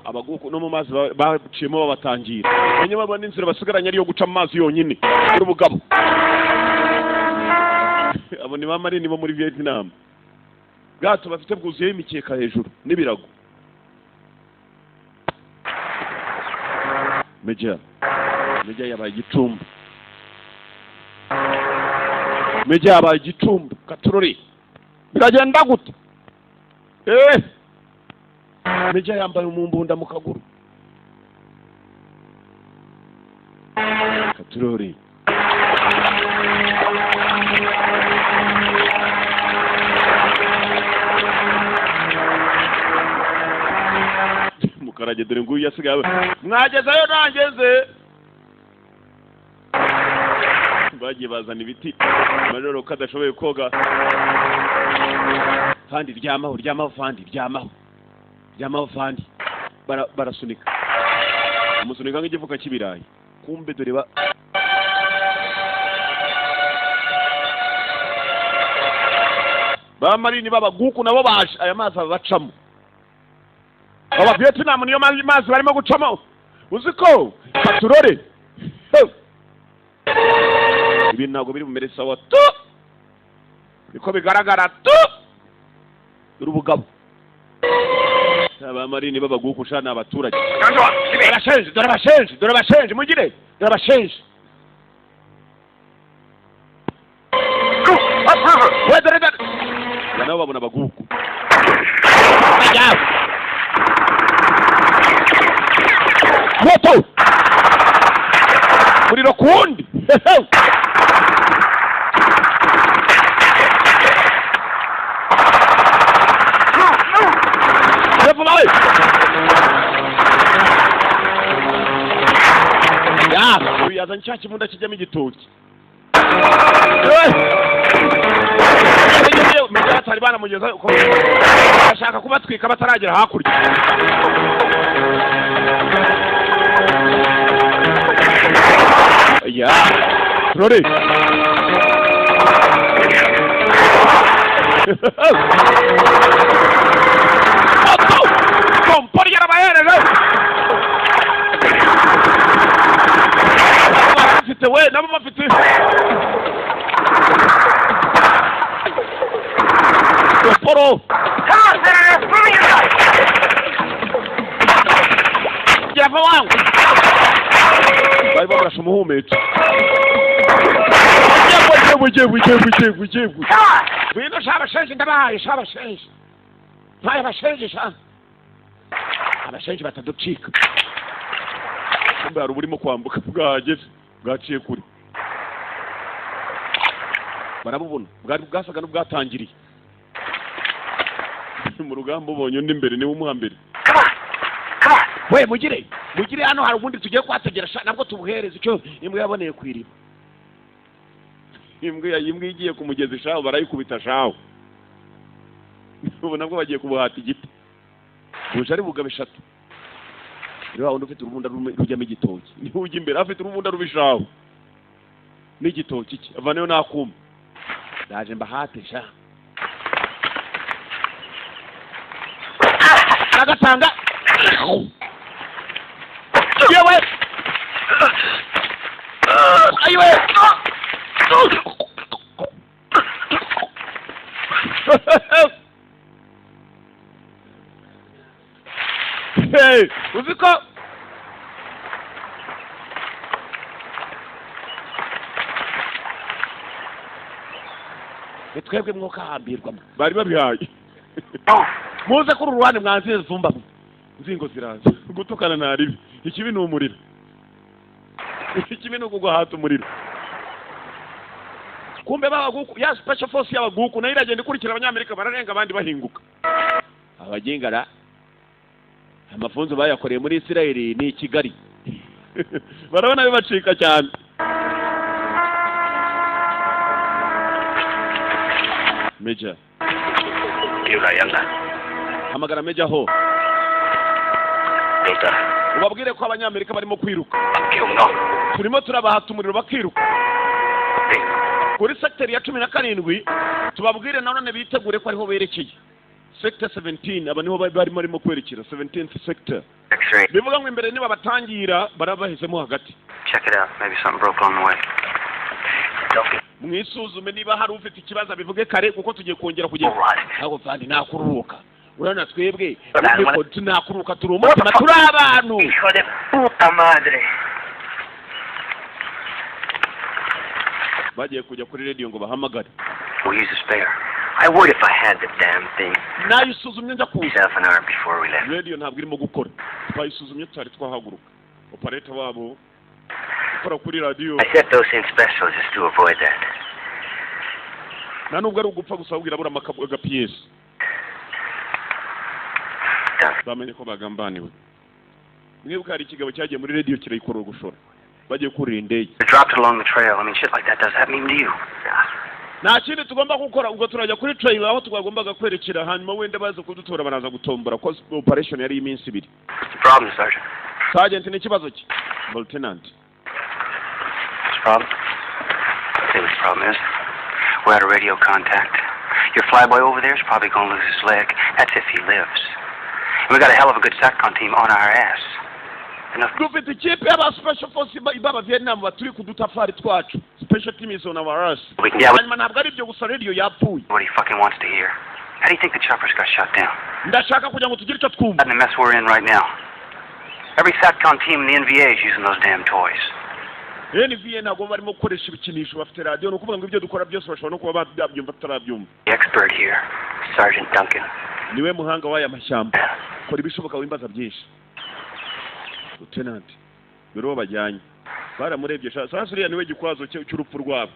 [SPEAKER 1] abaguko no mu mazi baciyemo babatangira banye babona inzira basigaranye ariyo guca mu mazi yonyine kuri ubugabo abo ni bamarini bo muri Vietnam gato bafite bwuzuye imikeka hejuru n'ibirago Meja yabaye igicumbi Meja yabaye igicumbi katurori biragenda gute Meja yambaye umumbunda mu kaguru. Katurori. Mukarage dore nguyu yasigaye. Mwagezeyo nangeze. Bagiye bazana ibiti. Majoro kadashoboye koga. Fandi ryamaho fandi ryamaho. Ryamaho fandi. Barasunika. Umusunika nk'igifuka cy'ibirayi. Kumbe dore ba marini b'abaguku nabo baje aya mazi abacamo. Aba Vietnam niyo mazi barimo gucamo. Uziko Katurore. Ibi ntabwo biri mu meresa wa tu. Biko bigaragara tu. Urubugabo. Aba marini b'abaguku shana abaturage. Dore bashenje mugire. Dore bashenje. Dore. Nabo babona abaguku. Moto. Muriro kundi. Uyaza nshaki munda kijyamo igitoki. Meja atari bana mugeza uko ashaka kubatwika bataragera hakurya. Ya. Rore. Kompori yarabayere no. Bafite we nabo bafite. Poro. Java wangu. Bari barasha umuhumetse. Jebu. Bino shabashenje ndabaye shabashenje. Baye bashenje sha. Abashenje bataducika. Kumbe hari burimo kwambuka bwageze bwaciye kuri. Barabubona bwari bwasaga n'ubwatangiriye. Mu rugamba ubonye undi imbere niwe umuhambere. We mugire hano hari ubundi tugiye kwategera nabwo tubuhereza icyo imbwa yaboneye kwiriba. Imbwa igiye kumugeza shaho barayikubita shaho. Ubu nabwo bagiye kubuhata igiti. Buje ari bugabe 3. Rero wundi ufite urubunda rujyamo igitoki. Ni ujya imbere afite urubunda rubishaho. N'igitoki cye avaneyo nakuma. Ndaje mbahate sha. Agatanga. Yewe. Ayiwe. Hey, uziko twebwe mwuka hambirwa bari babihaye muze kuri uruhande mwanzize zumba nzingo ziraza gutukana naribi ikibi n'umuriro ikibi n'ugugwa hatu umuriro kumbe babaguku ya special force y'abaguku nayo iragenda ikurikira abanyamerika bararenga abandi bahinguka abagingara amafunzo bayakoreye muri Israeli ni Kigali barabona bibacika cyane Meja
[SPEAKER 4] Yura Yanga
[SPEAKER 1] hamagara Meja ho
[SPEAKER 4] Delta
[SPEAKER 1] ubabwire ko abanyamerika barimo kwiruka turimo turabahata umuriro bakiruka kuri sector ya 17 tubabwire nanone bitegure ko ariho berekeye sector 17 aba niho barimo kwerekera 17th sector bivuga ngo imbere niba batangira barabahisemo hagati.
[SPEAKER 3] Check it out, maybe something broke on the way.
[SPEAKER 1] Mwisuzume niba hari ufite ikibazo bivuge kare kuko tugiye kongera kugenda aho kandi nakururuka urana twebwe ariko tunakuruka turi umutima turi abantu
[SPEAKER 3] Hijo de puta madre.
[SPEAKER 1] bagiye kujya kuri radio ngo bahamagare.
[SPEAKER 3] We'll use a spare. I would if I had the damn thing.
[SPEAKER 1] nayisuzumye njya kuza
[SPEAKER 3] Half an hour before we left.
[SPEAKER 1] radio ntabwo irimo gukora twayisuzumye tutari twahaguruka operator wabo ukora kuri radio
[SPEAKER 3] I set those in special just to avoid that.
[SPEAKER 1] na nubwo ari ugupfa gusa ubwira bura makabuga PS bamenye ko bagambaniwe mwibuka hari ikigabo cyagiye muri radio kirayikora gushora bagiye kurira indege
[SPEAKER 3] Dropped along the trail. I mean, shit like that does that mean to you?
[SPEAKER 1] nta kindi tugomba gukora ubwo turajya kuri trail aho twagombaga kwerekera hanyuma wenda baza kudutora banaza gutombora ko operation yari iminsi 2
[SPEAKER 3] Problem, Sergeant.
[SPEAKER 1] sergeant ni kibazo ki lieutenant
[SPEAKER 3] Problem? Biggest problem is we're out of radio contact. Your flyboy over there is probably going to lose his leg. That's if he lives. And we got a hell of a good SATCOM team on our ass. Enough.
[SPEAKER 1] dufite ikipe y'aba special force ibaba Vietnam baturi kudutafari twacu special team is on our ass
[SPEAKER 3] Yeah,
[SPEAKER 1] hanyuma ntabwo ari byo gusa radio yapfuye
[SPEAKER 3] what he fucking wants to hear. How do you think the choppers got shot down?
[SPEAKER 1] ndashaka kugira ngo tugire icyo twumva
[SPEAKER 3] In the mess we're in right now. Every SATCOM team in the NVA is using those damn toys.
[SPEAKER 1] NVA ntabwo barimo gukoresha ibikinisho bafite radio ni ukuvuga ngo ibyo dukora byose bashobora no kuba babyumva tutarabyumva
[SPEAKER 3] The expert here, Sergeant Duncan.
[SPEAKER 1] niwe muhanga w'aya mashyamba kora ibishoboka wimbaza byinshi lieutenant biro bajyanye baramurebye sasa uriya niwe gikwazo cy'urupfu rwabo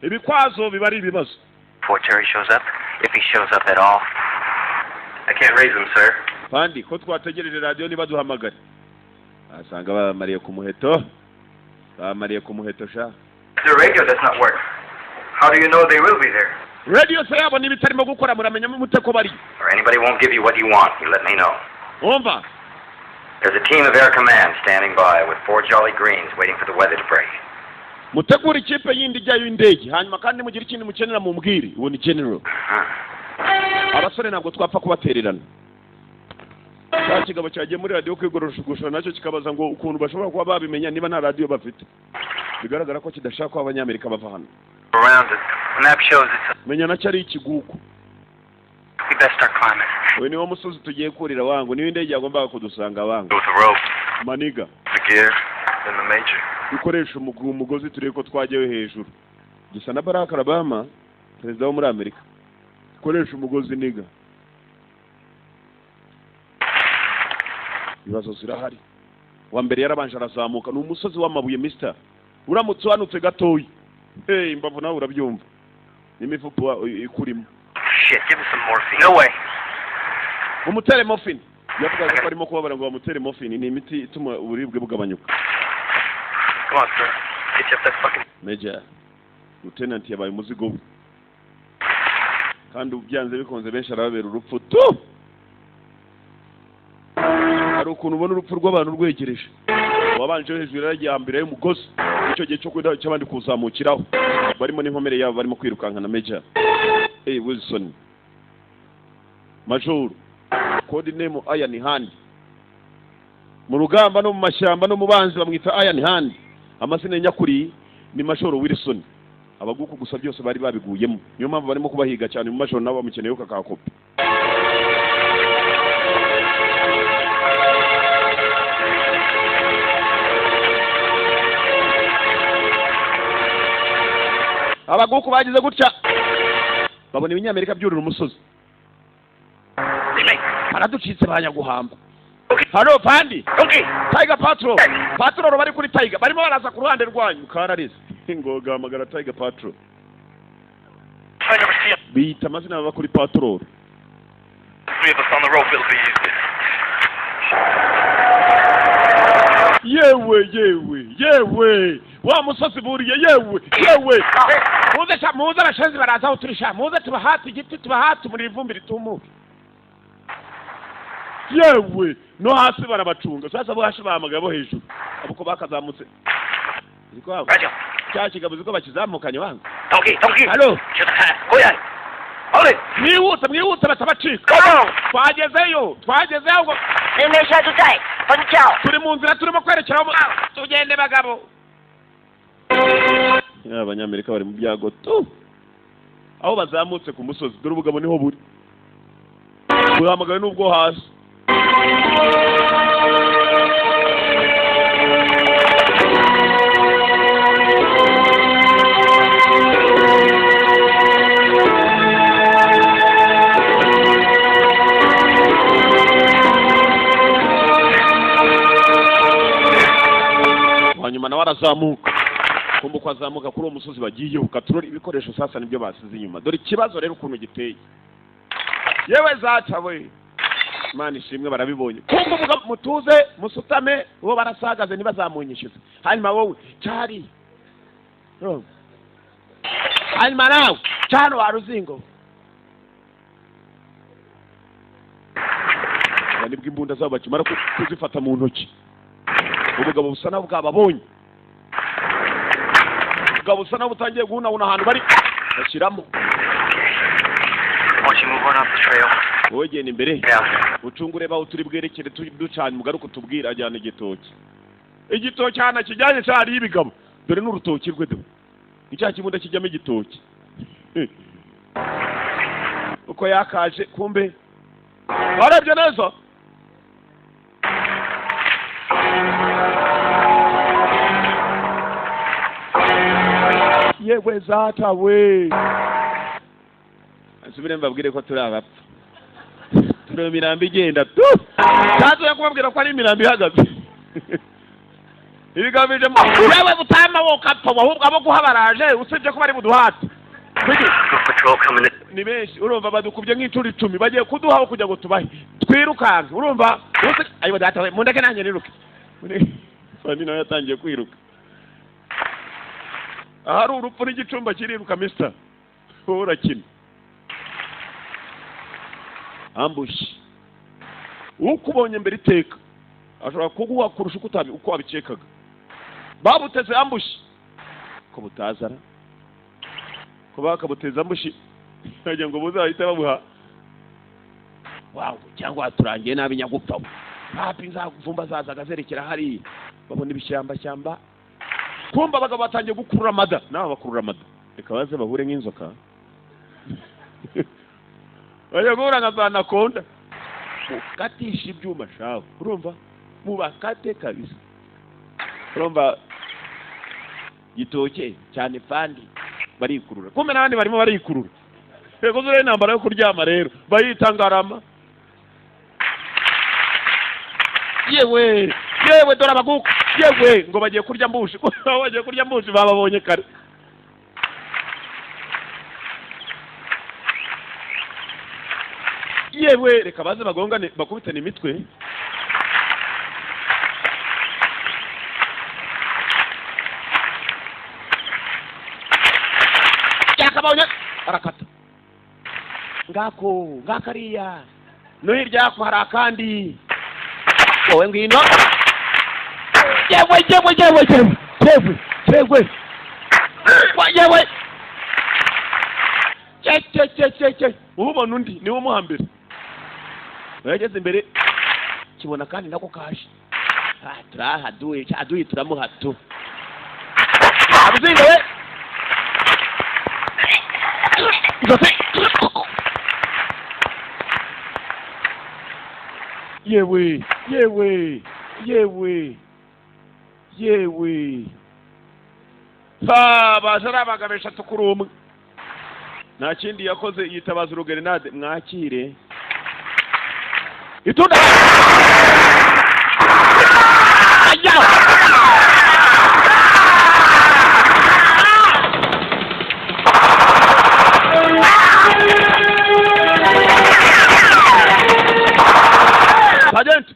[SPEAKER 1] ibikwazo biba ari ibibazo
[SPEAKER 3] Before Terry shows up, if he shows up at all. I can't raise him, sir.
[SPEAKER 1] kandi ko twategereje radio niba duhamagara asanga bamariye ku muheto sha
[SPEAKER 2] The radio does not work. How do you know they will be there?
[SPEAKER 1] radio se yabo nibitarimo gukora muramenya mu muteko bari
[SPEAKER 2] Or anybody won't give you what you want. You let me know.
[SPEAKER 1] umva
[SPEAKER 2] There's a team of Air Command standing by with 4 Jolly Greens waiting for the weather to break.
[SPEAKER 1] mutegura ikipe yindi ijyayo indege hanyuma kandi mugira ikindi mukenera mu mbwiri uwo ni general abasore ntabwo twapfa kubatererana cya kigabo cyagiye muri radio kwigorosha nacyo kikabaza ngo ukuntu bashobora kuba babimenya niba nta radio bafite bigaragara ko kidashaka ko abanyamerika bava hano
[SPEAKER 3] Around it. The map shows it's
[SPEAKER 1] menya nacyo ari ikiguku
[SPEAKER 3] we best start climbing.
[SPEAKER 1] we niwo musozi tugiye kurira wangu niwe indege yagombaga kudusanga wangu
[SPEAKER 3] With the rope,
[SPEAKER 1] maniga
[SPEAKER 3] the gear, and the major.
[SPEAKER 1] dukoresha umugozi turebe ko twajyayo hejuru gisa na Barack Obama perezida wo muri Amerika dukoresha umugozi niga ibibazo zirahari wa mbere yarabanje arazamuka ni umusozi w'amabuye mister uramutse wanutse gatoyi imbavu nawe urabyumva n'imifupo ikurimo
[SPEAKER 3] Shit, give us some morphine. No way.
[SPEAKER 1] umutere morphine yavugaga ko arimo kubabara ngo bamutere morphine ni imiti ituma uburibwe bugabanyuka
[SPEAKER 3] Come on, sir. Get you up that fucking...
[SPEAKER 1] Major lieutenant yabaye umuzigo we kandi ubyanze bikonze benshi arababera urupfu tu hari ukuntu ubona urupfu rw'abantu rwegereje wabanje hejuru yaragiye hambere y'umugozi icyo gihe cyo kwenda cy'abandi kuzamukiraho barimo n'inkomere yabo barimo kwirukankana Major Wilson Major code name Iron Hand mu rugamba no mu mashyamba no mu banzi bamwita Iron Hand amasine nyakuri ni Major Wilson abaguku gusa byose bari babiguyemo niyo mpamvu barimo kubahiga cyane mu Major nabo bamukeneye ko kakakopi abaguku bagize gutya babona ibinyamerika byurira umusozi baraducitse banyaguhamba hano pandi Tiger Patrol bari kuri Tiger barimo baraza ku ruhande rwanyu kararize ngoga amagara Tiger Patrol bita amazina baba kuri Patrol yewe wa musozi buriye yewe muze abashenzi baraza aho turisha muze tubahati igiti tubahati muri ivumbi ritumuke yewe no hasi barabacunga sasa bo hashi bahamagaye bo hejuru abuko bakazamutse ziko cya kigabuzi ko bakizamukanye wanga halo
[SPEAKER 3] Oya. Ole.
[SPEAKER 1] mwihute batabacika twagezeyo ngo
[SPEAKER 5] Nemesha tutaye. Panchao.
[SPEAKER 1] turi mu nzira turimo kwerekera tugende bagabo abanyamerika bari mu byago tu aho bazamutse ku musozi dore ubugabo niho buri buhamagaye n'ubwo hasi azamuka kuri uwo musozi bagiye ukaturora ibikoresho sasa nibyo basize inyuma. Dore ikibazo rero ukuntu giteye. Yewe zaca we Imana ishimwe barabibonye. Kumva mutuze musutame bo barasagaze ntibazamunyishiza. Hanyuma wowe cyari hanyuma nawe cyano waruzingo nibwo imbunda zabo bakimara kuzifata mu ntoki. Ubugabo busa naho bwababonye. Ubugabo busa naho butangiye guhunahuna ahantu bari bashyiramo. Wowe genda imbere ucungure baho turi bwerekere ducanye mugaruka tubwira ajyana igitoki. Igitoki hana kijyanye cyari ibigabo. Dore n'urutoki rwe do. Icya kimbunda kijyamo igitoki. Uko yakaje kumbe. Warebye neza? Yewe zata we. Asubire mbabwire ko turi abapfa. Turi mirambi igenda tu. Tazo yakubabwira ko ari mirambi ihagaze. Ibigabije mu yewe butama wokapfa ahubwo abo guhabaraje usibye ko bari buduhate. Ni benshi urumva badukubye nk'icuri 10 bagiye kuduhaho kujya ngo tubahe twirukanka urumva ayo data we mundeke nanjye niruke. Fani nawe yatangiye kwiruka. Ahari urupfu n'igicumba kiriruka mister. Urakina. Ambush. Ukubonye mbere iteka. Ashobora kuguha kurusha uko wabicekaga. Babuteze ambush. Ko butazara. Ko bakabuteza ambush. Nagira ngo buzahita babuha. Wow, cyangwa turangiye nabi nyagupfa. Papi nzakuvumba zazaga zerekera hari. Babona ibishyamba. Kumba abagabo batangiye gukurura amada. Nawe bakurura amada. Reka baze bahure nk'inzoka. Oya gura ngazana konda. Katisha ibyuma shaho. Urumva? Mubakate kabisa. Urumva gitoke cyane fandi barikurura. Kumbe nabandi barimo barikurura. Ego zure nambara yo kuryama rero. Bayitangarama. Yewe dora baguka. Yewe ngo bagiye kurya mbushi. Bagiye kurya mbushi bababonye kare. Yewe reka baze bagongane bakubitana imitwe. Yakabonye arakata. Ngakariya. No hirya ko hari akandi. Wowe ngino. Yewe. Che. Ubona undi niwo muhambira. Bageze imbere kibona kandi nako kaje. Aduye turamuhato. Abuzinga we. Yewe. Bajara bagabesha tukurumwe. Nta kindi yakoze yitabaza urugerenade mwakire. Itunda. Sergeant.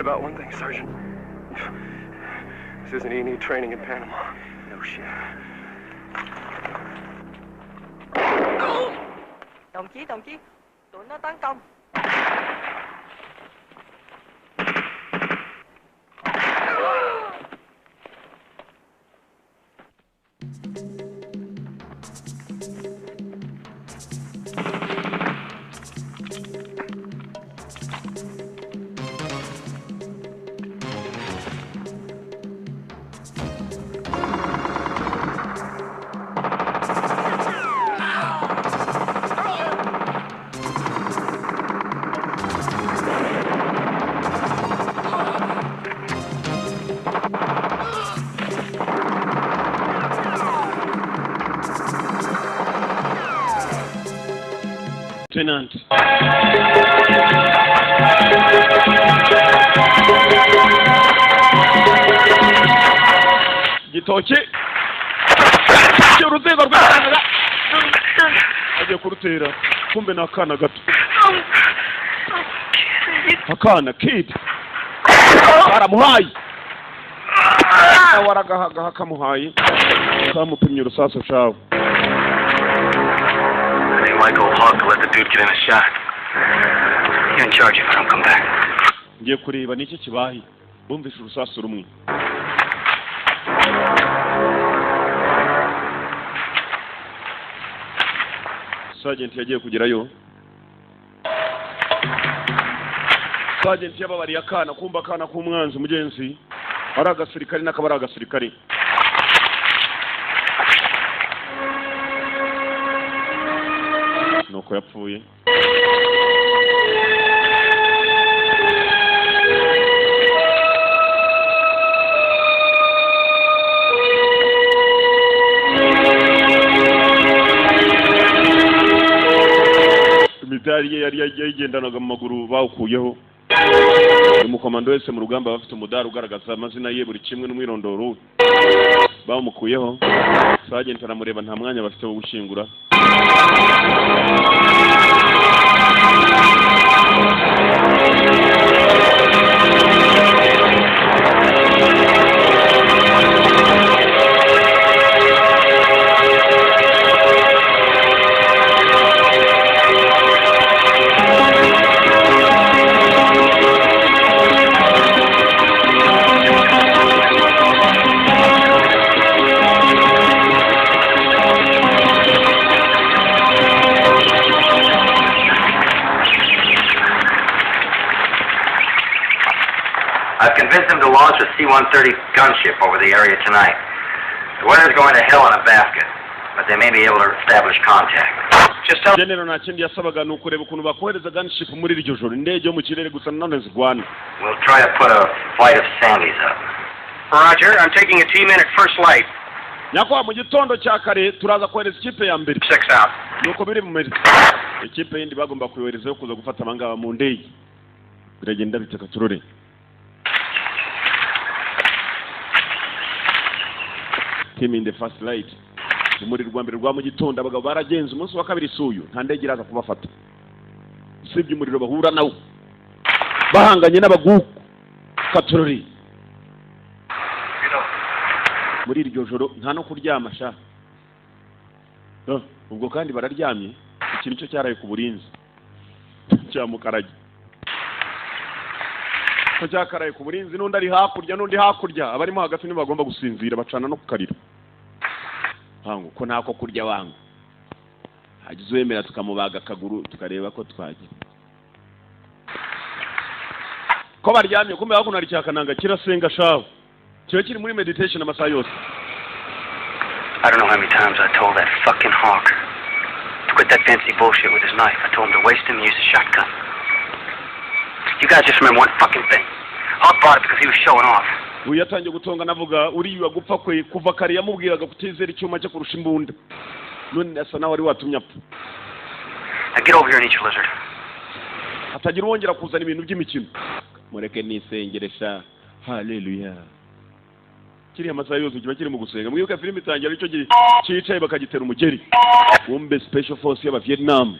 [SPEAKER 6] About one thing, Sergeant. This isn't E&E training in Panama. No shit.
[SPEAKER 5] Đồng chí, tụi nó tấn công.
[SPEAKER 1] Lieutenant Gitoki uruzego rw'akana agiye kurutera kumbe n'akana gato akana kid baramuhaye waragahaga kamuhaye kamupimye urusaso shawe
[SPEAKER 3] Hey, Michael Hawk, let the dude get in a shot. You're in charge if I don't come back.
[SPEAKER 1] ngiye kureba niki kibaye bumvise urusaso rumwe Sergeant yagiye kugerayo Sergeant yababariye akana kumba akana k'umwanzi mugenzi ari agasirikari n'akabari agasirikari nuko yapfuye imidari ye yari yagendanaga mu maguru bawukuyeho umukomando wese mu rugamba bafite umudari ugaragaza amazina ye buri kimwe n'umwirondoro bawumukuyeho Sergeant aramureba nta mwanya bafite wo gushingura
[SPEAKER 2] I've convinced them to launch a C-130 gunship over the area tonight. The weather's going to hell in a basket, but they may be able to establish contact. Just tell
[SPEAKER 1] General nakindi yasabaga nukureba ukuntu bakohereza gunship muri iryo joro indege yo mu kirere gusa none zigwana
[SPEAKER 2] we'll try to put a flight of Sandys up.
[SPEAKER 3] Roger, I'm taking a team in at first light.
[SPEAKER 1] nyakwa mu gitondo cya kare turaza kohereza ikipe ya mbere
[SPEAKER 3] 6 out.
[SPEAKER 1] nuko biri mu meri ikipe yindi bagomba kuyohereza yo kuza gufata abangaba mu ndege biragenda biteka turore team in the first light muri rwambere rwa mu gitondo abagabo baragenze umunsi wa kabiri suyu nta ndege iraza kubafata sibye umuriro bahura nawo bahanganye n'abaguku katurori muri iryo joro nta no kuryama sha ubwo kandi bararyamye ikintu cyo cyaraye ku burinzi cyamukarage ko cyakaraye ku burinzi n'undi ari hakurya n'undi hakurya abarimo hagati ni bagomba gusinzira bacana no kukarira hangu ko ntako kurya wangu hagize wemera tukamubaga akaguru tukareba ko twagira ko baryamye kumbe hakuno ari cyakananga kirasenga shaho kiba kiri muri meditation amasaha yose
[SPEAKER 3] I don't know how many times I told that fucking Hawk to quit that fancy bullshit with his knife. I told him to waste him and use a shotgun. You guys just remember one fucking thing. Hawk bought it because he was showing off.
[SPEAKER 1] uyu yatangiye gutonga navuga uriya gupfa kwe kuva kare yamubwiraga kutizera icyuma cyo kurusha imbunda none asa nawe ari watumye apfa
[SPEAKER 3] Now get over here and eat your lizard.
[SPEAKER 1] hatagira wongera kuzana ibintu by'imikino mureke nisengeresha haleluya kiriya masaha yose kiba kiri mu gusenga mwibuka filime itangira aricyo cyicaye bakagitera umugeri wumbe special force y'aba Vietnam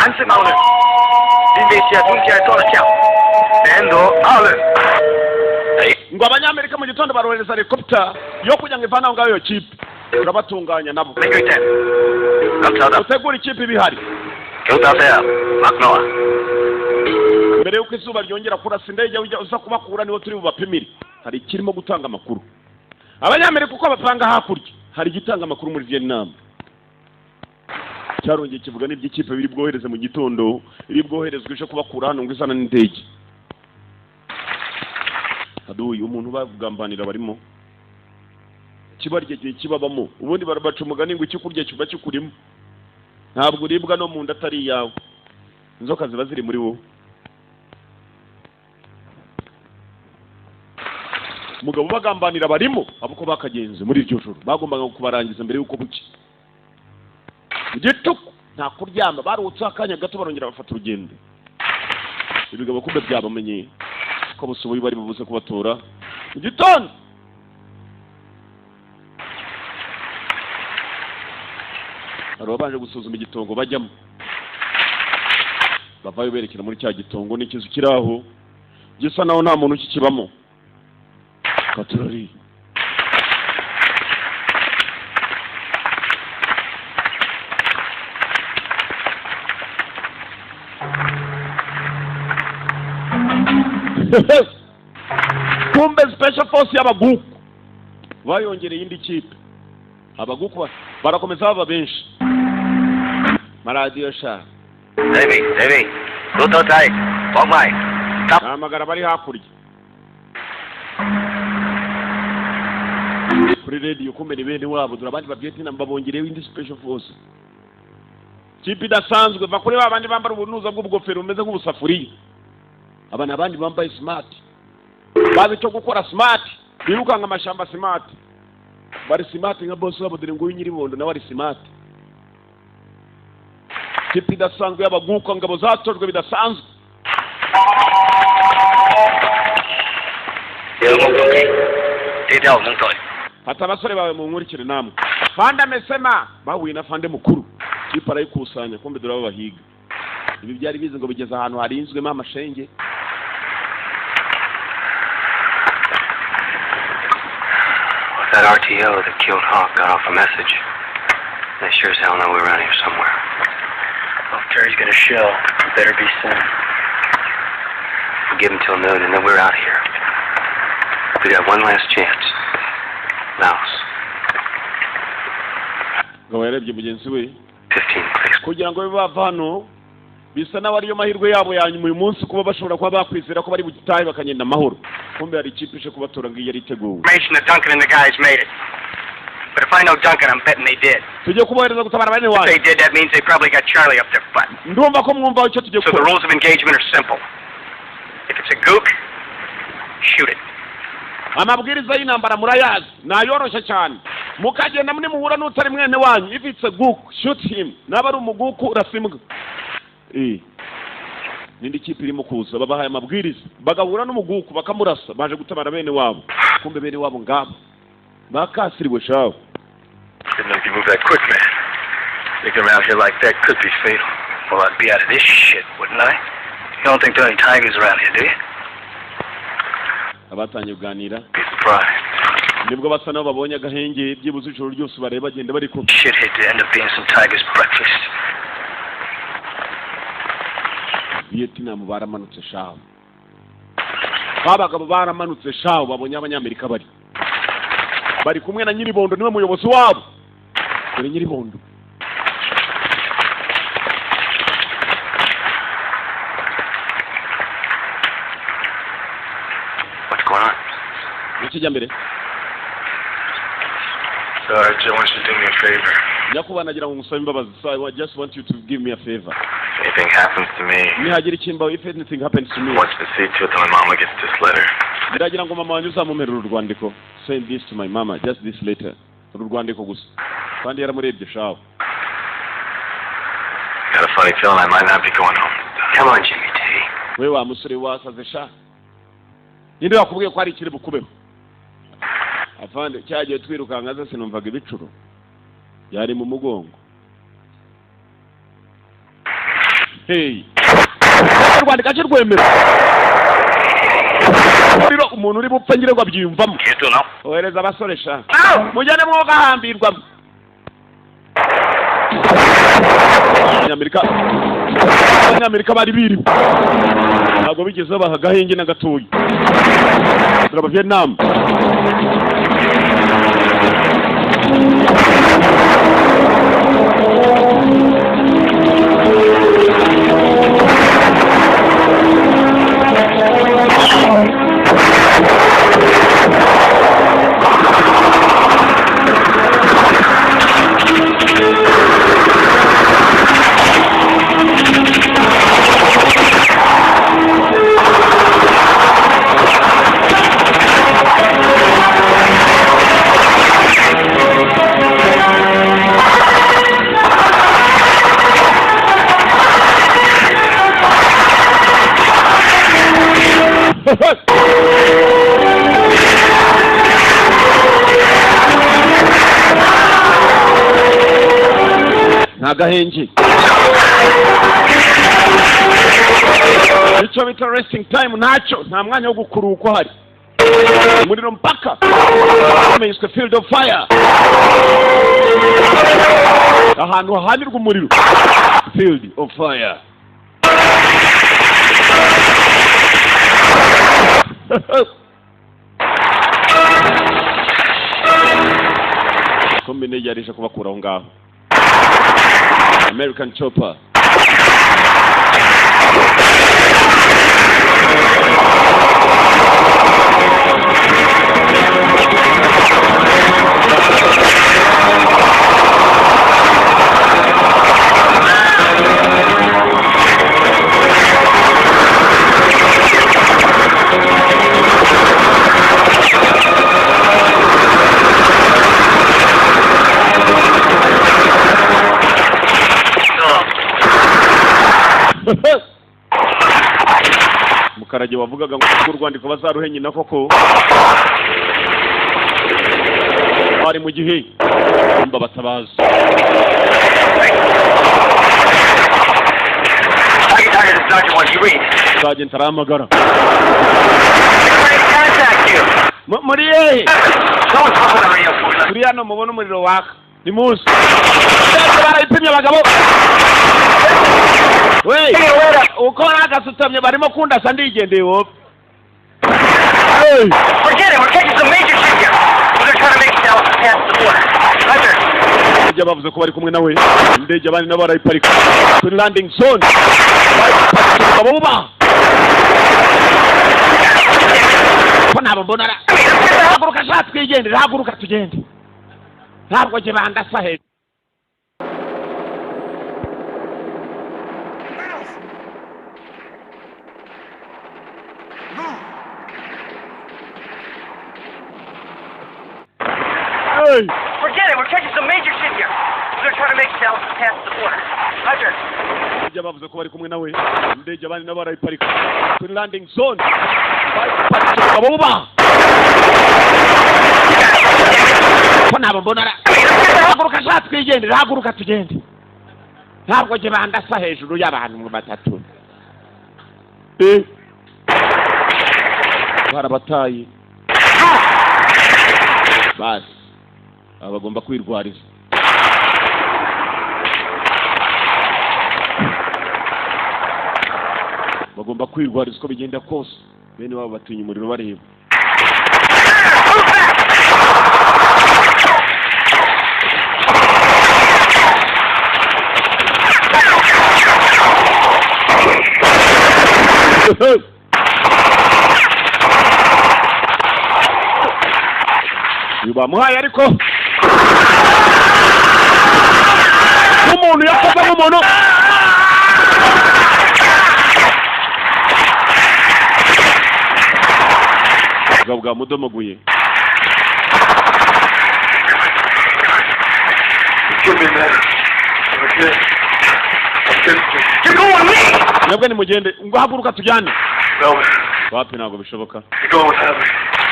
[SPEAKER 3] Ansimone. Invece a torcia. Tendo ale.
[SPEAKER 1] ngo abanyamerika mu gitondo barohereza helicopter yo kujya ngo ivana ngayo chip urabatunganya nabo
[SPEAKER 3] Make it 10. Come out.
[SPEAKER 1] utegura ikipe bihari
[SPEAKER 3] Go out there. Magnoa.
[SPEAKER 1] mbere yuko izuba ryongera kurasa indege uza kubakura niho turi bubapimire hari kirimo gutanga amakuru abanyamerika uko bapanga hakurya hari gitanga amakuru muri Vietnam cyarongeye kivuga n'iby'ikipe biri bwohereze mu gitondo iri bwoherezwe ije kubakura hano ngo izana n'indege haduye umuntu bagambanira barimo kibarye gihe kibabamo ubundi barabaca umugani ngo ikikurya kiba kikurimo ntabwo uribwa no mu nda atari yawe inzoka ziba ziri muri wowe umugabo bagambanira barimo abuko bakagenze muri iryo joro bagombaga kubarangiza mbere yuko buke mu gituku nta kuryama barutse akanya gato barongera bafata urugendo ibigabo kumbe byabamenye ko busubuye bari bubuze kubatora mu gitondo aro baje gusuzuma igitongo bajyamo bavayo berekera muri cya gitongo n'ikizu kiraho gisa naho nta muntu ukikibamo katurari kumbe special force y'abaguku bayongereye indi kipe abaguku barakomeza baba benshi maradiyo sha
[SPEAKER 3] David, Luto Tai, Wangmai,
[SPEAKER 1] amagara bari hakurya kuri radio kumbe ni bene wabo dore abandi bavietnam babongerewe indi special force kipe idasanzwe va kuri babandi bambara ubunuza bw'ubugofero bumeze nk'ubusafuriya abana abandi bambaye smart babito gukora smart birukanga amashamba smart bari smart nka boss wabo dore ngo nyiribondo nawe ari smart kipe idasanzwe y'abaguka ngabo zatojwe bidasanzwe hata abasore bawe mu nkurikire namwe fande amesema bahuye na fande mukuru kipe arayikusanya kumbe dore babahiga ibi byari bize ngo bigeze ahantu harinzwemo amashenge
[SPEAKER 3] that RTO that killed Hawk got off a message. They sure as hell know we're around here somewhere. Well, if Terry's gonna show, it better be soon. We'll give him till noon, and then we're out here. We got one last chance. Mouse.
[SPEAKER 1] ngo yarebye mugenzi we
[SPEAKER 3] 15 clicks.
[SPEAKER 1] kugira ngo bava hano bisa naho ariyo mahirwe yabo ya nyuma uyu munsi kuba bashobora kuba bakwizera ko bari bugitahe bakagenda amahoro kumbe hari ikipe ishe kubatora ngo yari iteguwe
[SPEAKER 3] Information that Duncan and the guys made it. But if I know Duncan, I'm betting they did.
[SPEAKER 1] tujye kubohereza gutabara bene
[SPEAKER 3] If
[SPEAKER 1] wanyu
[SPEAKER 3] they did, that means they probably got Charlie up their butt.
[SPEAKER 1] ndumva ko mwumva icyo tujye
[SPEAKER 3] So the
[SPEAKER 1] gukora
[SPEAKER 3] rules of engagement are simple. If it's a gook, shoot it.
[SPEAKER 1] amabwiriza y'intambara murayazi nayoroshye cyane mukagenda muri muhura n'utari mwene wanyu if it's a gook shoot him naba ari umuguku urasimbwa nindi kipe irimo kuza babahaye amabwiriza bagahura n'umuguku bakamurasa baje gutabara bene wabo kumbe bene wabo ngabo bakasiriwe shawo
[SPEAKER 4] Didn't know if you move that quick, man. Sticking around here like that could be fatal. Well, I'd be out of this shit, wouldn't I? You don't think there are any tigers around here, do you?
[SPEAKER 1] abatanye kuganira
[SPEAKER 4] Be surprised.
[SPEAKER 1] nibwo basa nabo babonye agahenge byibuze ijoro ryose bareba bagenda bari kumwe
[SPEAKER 4] Shit hate to end up being some tiger's breakfast.
[SPEAKER 1] Vietnam baramanutse shawo abagabo baramanutse shawo babonye abanyamerika bari kumwe na nyiribondo niwe muyobozi wabo dore nyiribondo
[SPEAKER 3] What's going on?
[SPEAKER 1] ikijya mbere
[SPEAKER 4] Sarge, I want you to do me a favor.
[SPEAKER 1] nyakuba nagira ngo ngusabe imbabazi so I just want you to give me a favor
[SPEAKER 4] If anything happens to me,
[SPEAKER 1] nihagira ikimbaho if anything happens to me
[SPEAKER 4] I want you to see to it that my mama gets this letter.
[SPEAKER 1] ndagira ngo mama wanjye uzamumerera urwandiko send this to my mama just this letter uru rwandiko gusa kandi yaramurebye shawo
[SPEAKER 4] Got a funny feeling I might not be going home.
[SPEAKER 3] Come on, Jimmy T.
[SPEAKER 1] we wa musore wasaze sha ninde wakubwiye ko hari ikiri bukubeho avande cyagiye twirukanka ze sinumvaga ibicuro yari mu mugongo hey rwandika cyo rwemera rero umuntu uri bupfa ngire ngo abyiyumvamo
[SPEAKER 4] You do know?
[SPEAKER 1] ohereza abasore sha mujyane mwoga hambirwa Abanyamerika bari biriwe ntabwo bigeze baha agahenge na gatoya turaba Vietnam nta gahenge icyo bita resting time ntacyo nta mwanya wo gukuruka uhari umuriro mpaka umenyeswe field of fire ahantu hahanirwa umuriro field of fire kombine yarisha kubakura aho ngaho American chopper mukarage wavugaga ngo u Rwandiko bazaruhenye na koko bari mu gihe mba batabaza Sergeant aramagara muri yehe turi hano mubona umuriro waka ni muzi barayipimye abagabo wey uko nakasutamye barimo kundasa ndigendeye wowe
[SPEAKER 3] Forget it, we're catching some major shit here. We're gonna try to make it down past the border. Roger.
[SPEAKER 1] Ijya bavuze ko bari kumwe nawe indege abandi nabo barayiparika kuri landing zone babuba ko nabo mbona haguruka sha twigendere haguruka tugende ntabwo je bandasa he
[SPEAKER 3] Forget it, we're catching some major shit here. We're gonna try to make it down past the border. Roger.
[SPEAKER 1] Ijya bavuze ko bari kumwe nawe indege abandi nabo barayiparika kuri landing zone babuba ko nabo mbona haguruka sha twigendere haguruka tugende ntabwo je bandasa hejuru y'abantu mu batatu barabataye basi abagomba kwirwariza bagomba kwirwariza uko bigenda kose bene wabo batinya umuriro bareba bamuhaye ariko umuntu yakoze nk'umuntu bwa mudomoguye nabwo nimugende ngo haguruka tujyane wapi ntabwo bishoboka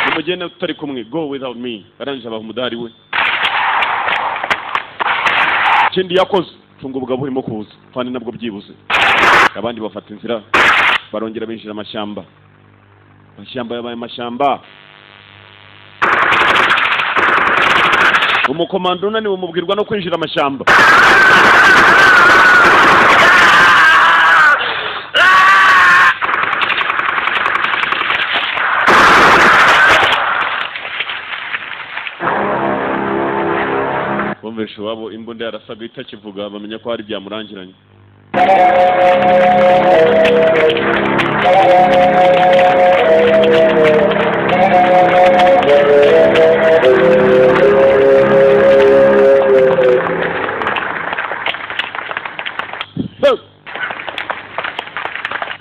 [SPEAKER 1] nimugende tutari kumwe go without me arangije abaha umudari we ikindi yakoze tunga ubugabo burimo kuza kandi nabwo byibuze abandi bafata inzira barongera binjira amashyamba yabaye amashyamba umukomando unaniwe umubwirwa no kwinjira amashyamba bumvise wabo imbunda yarasaga itakivuga bamenya ko hari byamurangiranye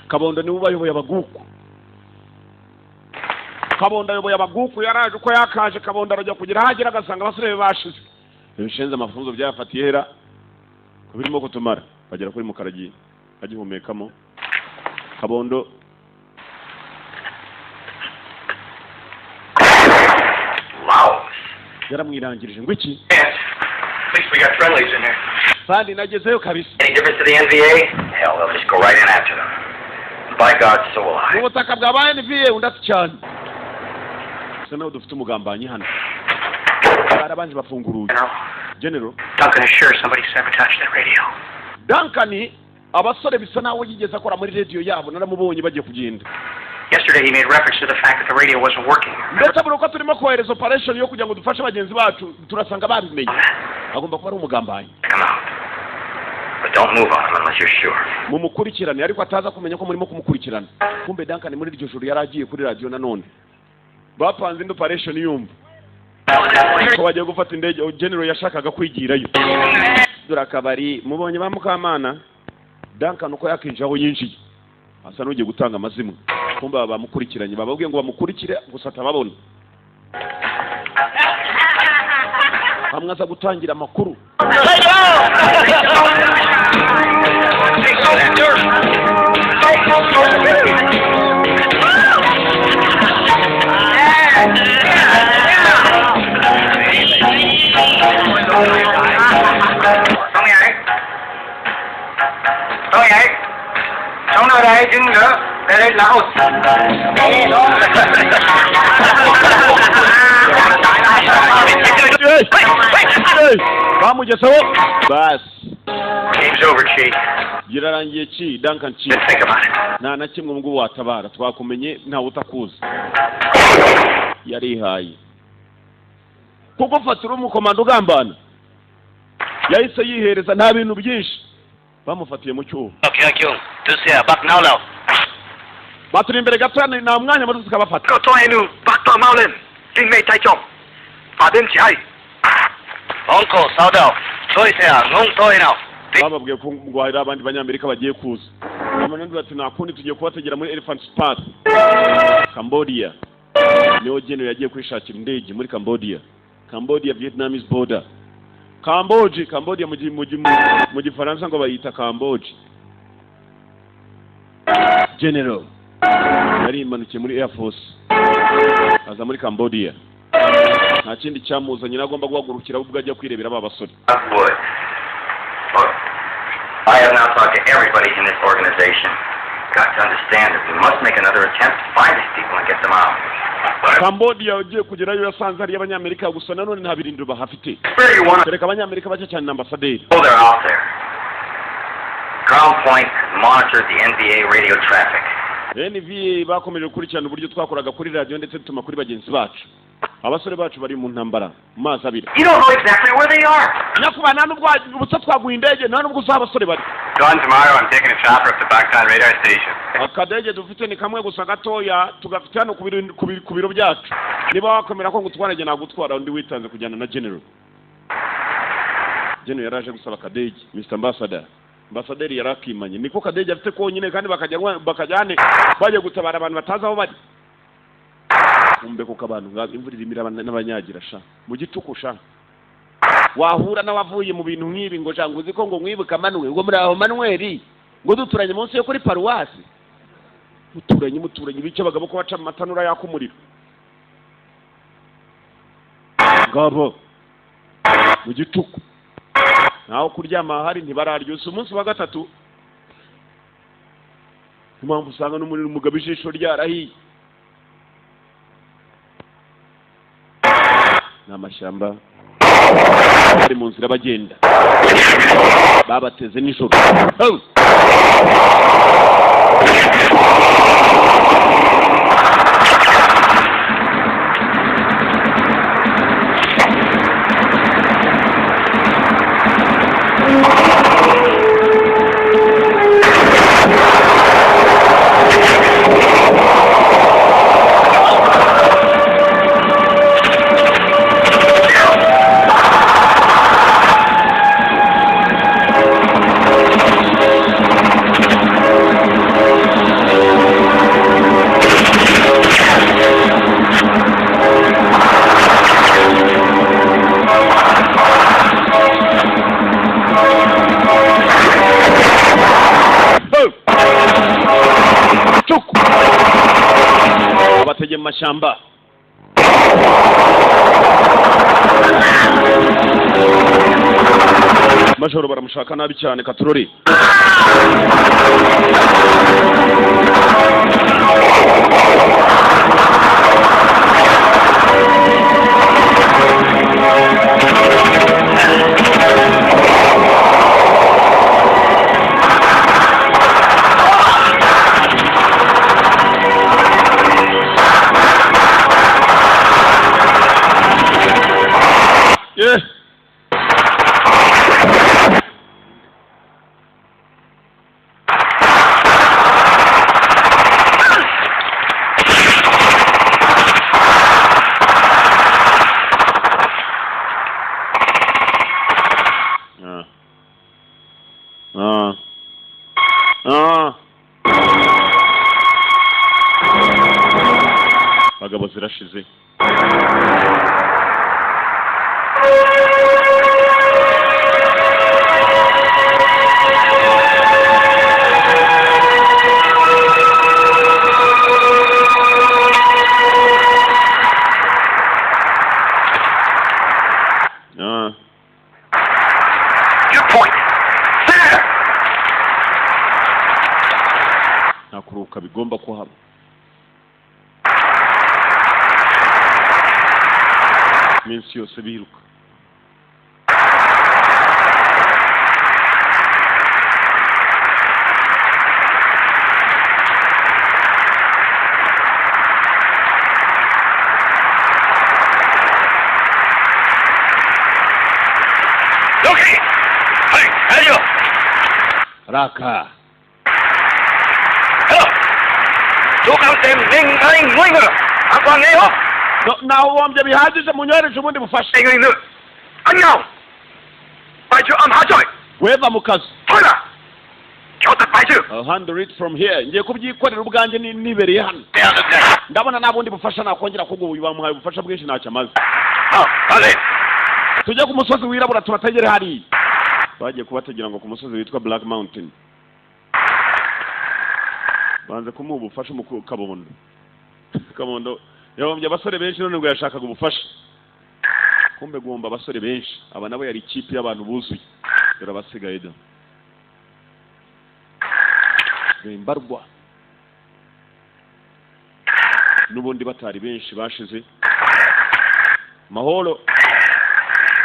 [SPEAKER 1] Kabondo niwe ubayoboye abaguku Kabondo ayoboye abaguku yaraje uko yakaje Kabondo arajya kugira hagera agasanga abasore bashize ibishenze amafunzo byafatiye hera kubirimo kutumara bagera kuri Mukaragiye agihumekamo Kabondo yaramwirangirije ngo iki kandi nagezeyo kabisa.
[SPEAKER 2] Any difference to the NVA? Hell, they'll just go right in after them. By God, so will I.
[SPEAKER 1] Ubutaka bwa NVA undati cyane. Sana udufite umugambanyi hano. Barabanje bafunguruye. General.
[SPEAKER 3] Duncan is sure somebody sabotaged that radio.
[SPEAKER 1] Duncan abasore bisa nawe yigeze akora muri radio yabo naramubonye bagiye kugenda.
[SPEAKER 3] Yesterday he made reference to the fact that the radio wasn't working.
[SPEAKER 1] Ndetse buruko turimo kohereza operation yo kugira ngo dufashe bagenzi bacu turasanga babimenye. Agomba kuba ari umugambanyi.
[SPEAKER 2] Come out. But don't move on him unless you're sure.
[SPEAKER 1] Mumukurikirane ariko ataza kumenya ko murimo kumukurikirana. Kumbe Duncan muri iryo joro yaragiye kuri radio nanone. Bapanze indi operation yumva. Ko bagiye gufata indege general yashakaga kwigirayo. Dura kabari mubonye ba Mukamana. Duncan uko yakinjaho yinjiye. Asa n'ugiye gutanga amazimwe. Kumbe bamukurikiranye bababwiye ngo bamukurikire gusa atababona. Hamwe aza gutangira amakuru. Bamugezeho bas.
[SPEAKER 2] Game's over, Chief.
[SPEAKER 1] Yirarangiye ki Duncan Chief.
[SPEAKER 2] Let's think about it.
[SPEAKER 1] Na kimwe ngo watabara twakumenye nta utakuza. Yarihaye. Kuko fatira umukomando ugambana. Yahise yihereza nta bintu byinshi. Bamufatiye mu cyuho.
[SPEAKER 3] Okay, thank you. Tusia, back now.
[SPEAKER 1] Baturi imbere gato na mwanya muri tukabafata.
[SPEAKER 6] Go to enu, back to Maulin. Jing mei tai chong. Fadin chi hai.
[SPEAKER 3] Onko, Saudao. Tuisia, ngung toi now.
[SPEAKER 1] Bababwiye ko ngwahira abandi banyamerika bagiye kuza. Amanendo ati nakundi tugiye kubategera muri Elephant Park. Cambodia. Niyo geno yagiye kwishakira indege muri Cambodia. Cambodia Vietnamese border. Cambodia mu Gifaransa ngo bayita Cambodia. General yari imanukiye muri Air Force aza muri Cambodia. Nta kindi cyamuzanye nagomba guhagurukira ubwo ajya kwirebera aba basore.
[SPEAKER 2] Look, I have now talked to everybody in this organization. Got to understand that we must make another attempt to find these people and get them out.
[SPEAKER 1] Cambodia ugiye kugerayo yasanze ari abanyamerika gusa nanone nta birindiro bahafite.
[SPEAKER 2] Where you want to
[SPEAKER 1] Reka abanyamerika bake cyane na ambassadeur.
[SPEAKER 2] go, they're out there. Ground point monitored the NVA radio traffic.
[SPEAKER 1] NVA bakomeje gukurikirana uburyo twakoraga kuri radio ndetse tuma kuri bagenzi bacu. Abasore bacu bari mu ntambara mazi abiri.
[SPEAKER 2] You don't know exactly where they are.
[SPEAKER 1] Nyakubana nubwo ubutsa twaguye indege nta nubwo uza abasore bari.
[SPEAKER 2] Gone tomorrow, I'm taking a chopper up to Backtown radar station.
[SPEAKER 1] Akadege dufite ni kamwe gusa gatoya tugafite hano ku biro byacu. Niba wakomera ko ngutwarage nagutwara undi witanze kujyana na general. General yaraje gusaba akadege Mr. Ambassador. Ambassador yarakimanye niko kadege afite ko nyine kandi bakajyane baje gutabara abantu bataza aho bari. Umbe ko kabantu imvura irimira n'abanyagira sha mu gituku sha. Wahura n'abavuye mu bintu nk'ibi ngo jango uzi ko ngo mwibuka Manuel ngo muri aho Manuel ngo duturanye munsi yo kuri paruwasi. Muturanye bice bagabo ko baca amatanura yakumuriro. Ngabo mu gituku naho kuryama hari ntibararyose umunsi wa gatatu. Impamvu usanga n'umuriro umugabo ijisho ryarahiye. N'amashyamba bari mu nzira bagenda babateze nijoro. Abatege mu mashyamba majoro baramushaka nabi cyane katurori bagabo zirashize
[SPEAKER 6] Your point. There.
[SPEAKER 1] nakuruka bigomba kuhaba minsi yose biruka
[SPEAKER 6] Okay. Hey, hello.
[SPEAKER 1] raka
[SPEAKER 6] Hello. Chú cao tìm riêng anh nguy ngờ. Anh còn nghe không?
[SPEAKER 1] nawombye bihagije munyohereje ubundi bufasha
[SPEAKER 6] Anh người nữa. Anh nào. Bài chữ âm há trời.
[SPEAKER 1] weva mu kazi
[SPEAKER 6] Thôi là. Cho thật bài chữ.
[SPEAKER 1] I'll handle it from here ngiye kubyikorera ubwanjye nibereye hano ndabona nta bundi bufasha nakongera kuguha uyu bamuhaye ubufasha bwinshi ntacyo amaze
[SPEAKER 6] Allez.
[SPEAKER 1] tujye ku musozi wirabura tubategere hariya bagiye kubategera ngo ku musozi witwa Black Mountain banze kumuha ubufasha mu Kabondo Kabondo yahombye abasore benshi none ngo yashakaga ubufasha kumbe gomba abasore benshi aba nabo yari ikipe y'abantu buzuye dore abasigaye da bembarwa n'ubundi batari benshi bashize mahoro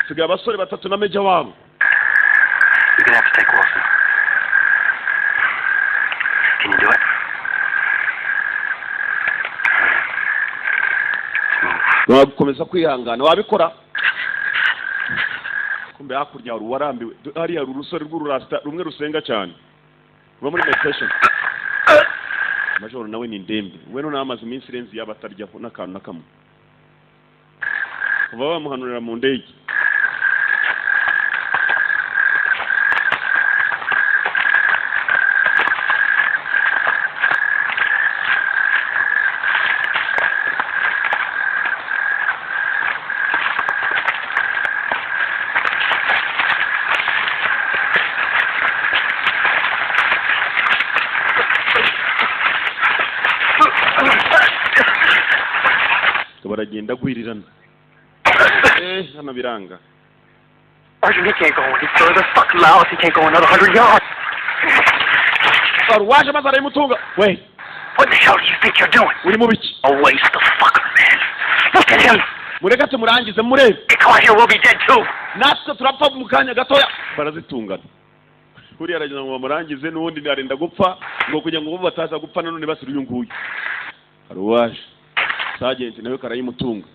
[SPEAKER 1] sigaye abasore batatu na meja wabo
[SPEAKER 3] You're gonna have to take Wilson. Can you do it?
[SPEAKER 1] wakomeza kwihangana wabikora kumbe hakurya hari uwarambiwe hariya hari urusore rw'ururasta rumwe rusenga cyane ruba muri meditation majoro nawe ni ndembe we none amaze iminsi irenze yaba atarya n'akantu na kamwe kuva bamuhanurira mu ndege baragenda gwirirana hano biranga
[SPEAKER 3] Arjun, he can't go any further. Fuck Laos, he can't go another 100 yards.
[SPEAKER 1] waje maze arayimutunga we
[SPEAKER 3] What the hell do you think you're doing?
[SPEAKER 1] uri mu biki
[SPEAKER 3] A waste of fucker, man. Look at him.
[SPEAKER 1] mureke tumurangize murebe
[SPEAKER 3] Get caught here, we'll be dead too.
[SPEAKER 1] natwe turapfa mu kanya gatoya barazitungana kuriya aragira ngo bamurangize n'ubundi arenda gupfa ngo kugira ngo bataza gupfa none basira uyu nguyu hari uwaje Sergeant nawe karayimutunga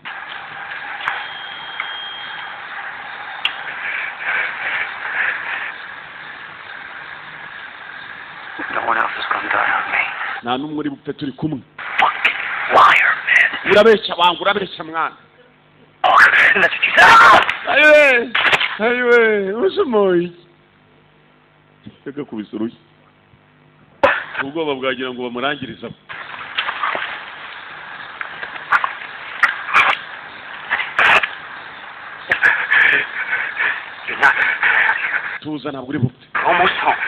[SPEAKER 3] No one else is gonna die on me.
[SPEAKER 1] nta n'umwe uri bupfe turi kumwe
[SPEAKER 3] Fucking liar, man.
[SPEAKER 1] urabeshya wangu urabeshya mwana
[SPEAKER 3] Oh, that's what you said.
[SPEAKER 1] ayiwe usumoye reka kubisa urushyi ubwoba bwagira ngo bamurangiriza tuza ntabwo uri bupfe
[SPEAKER 3] Almost home.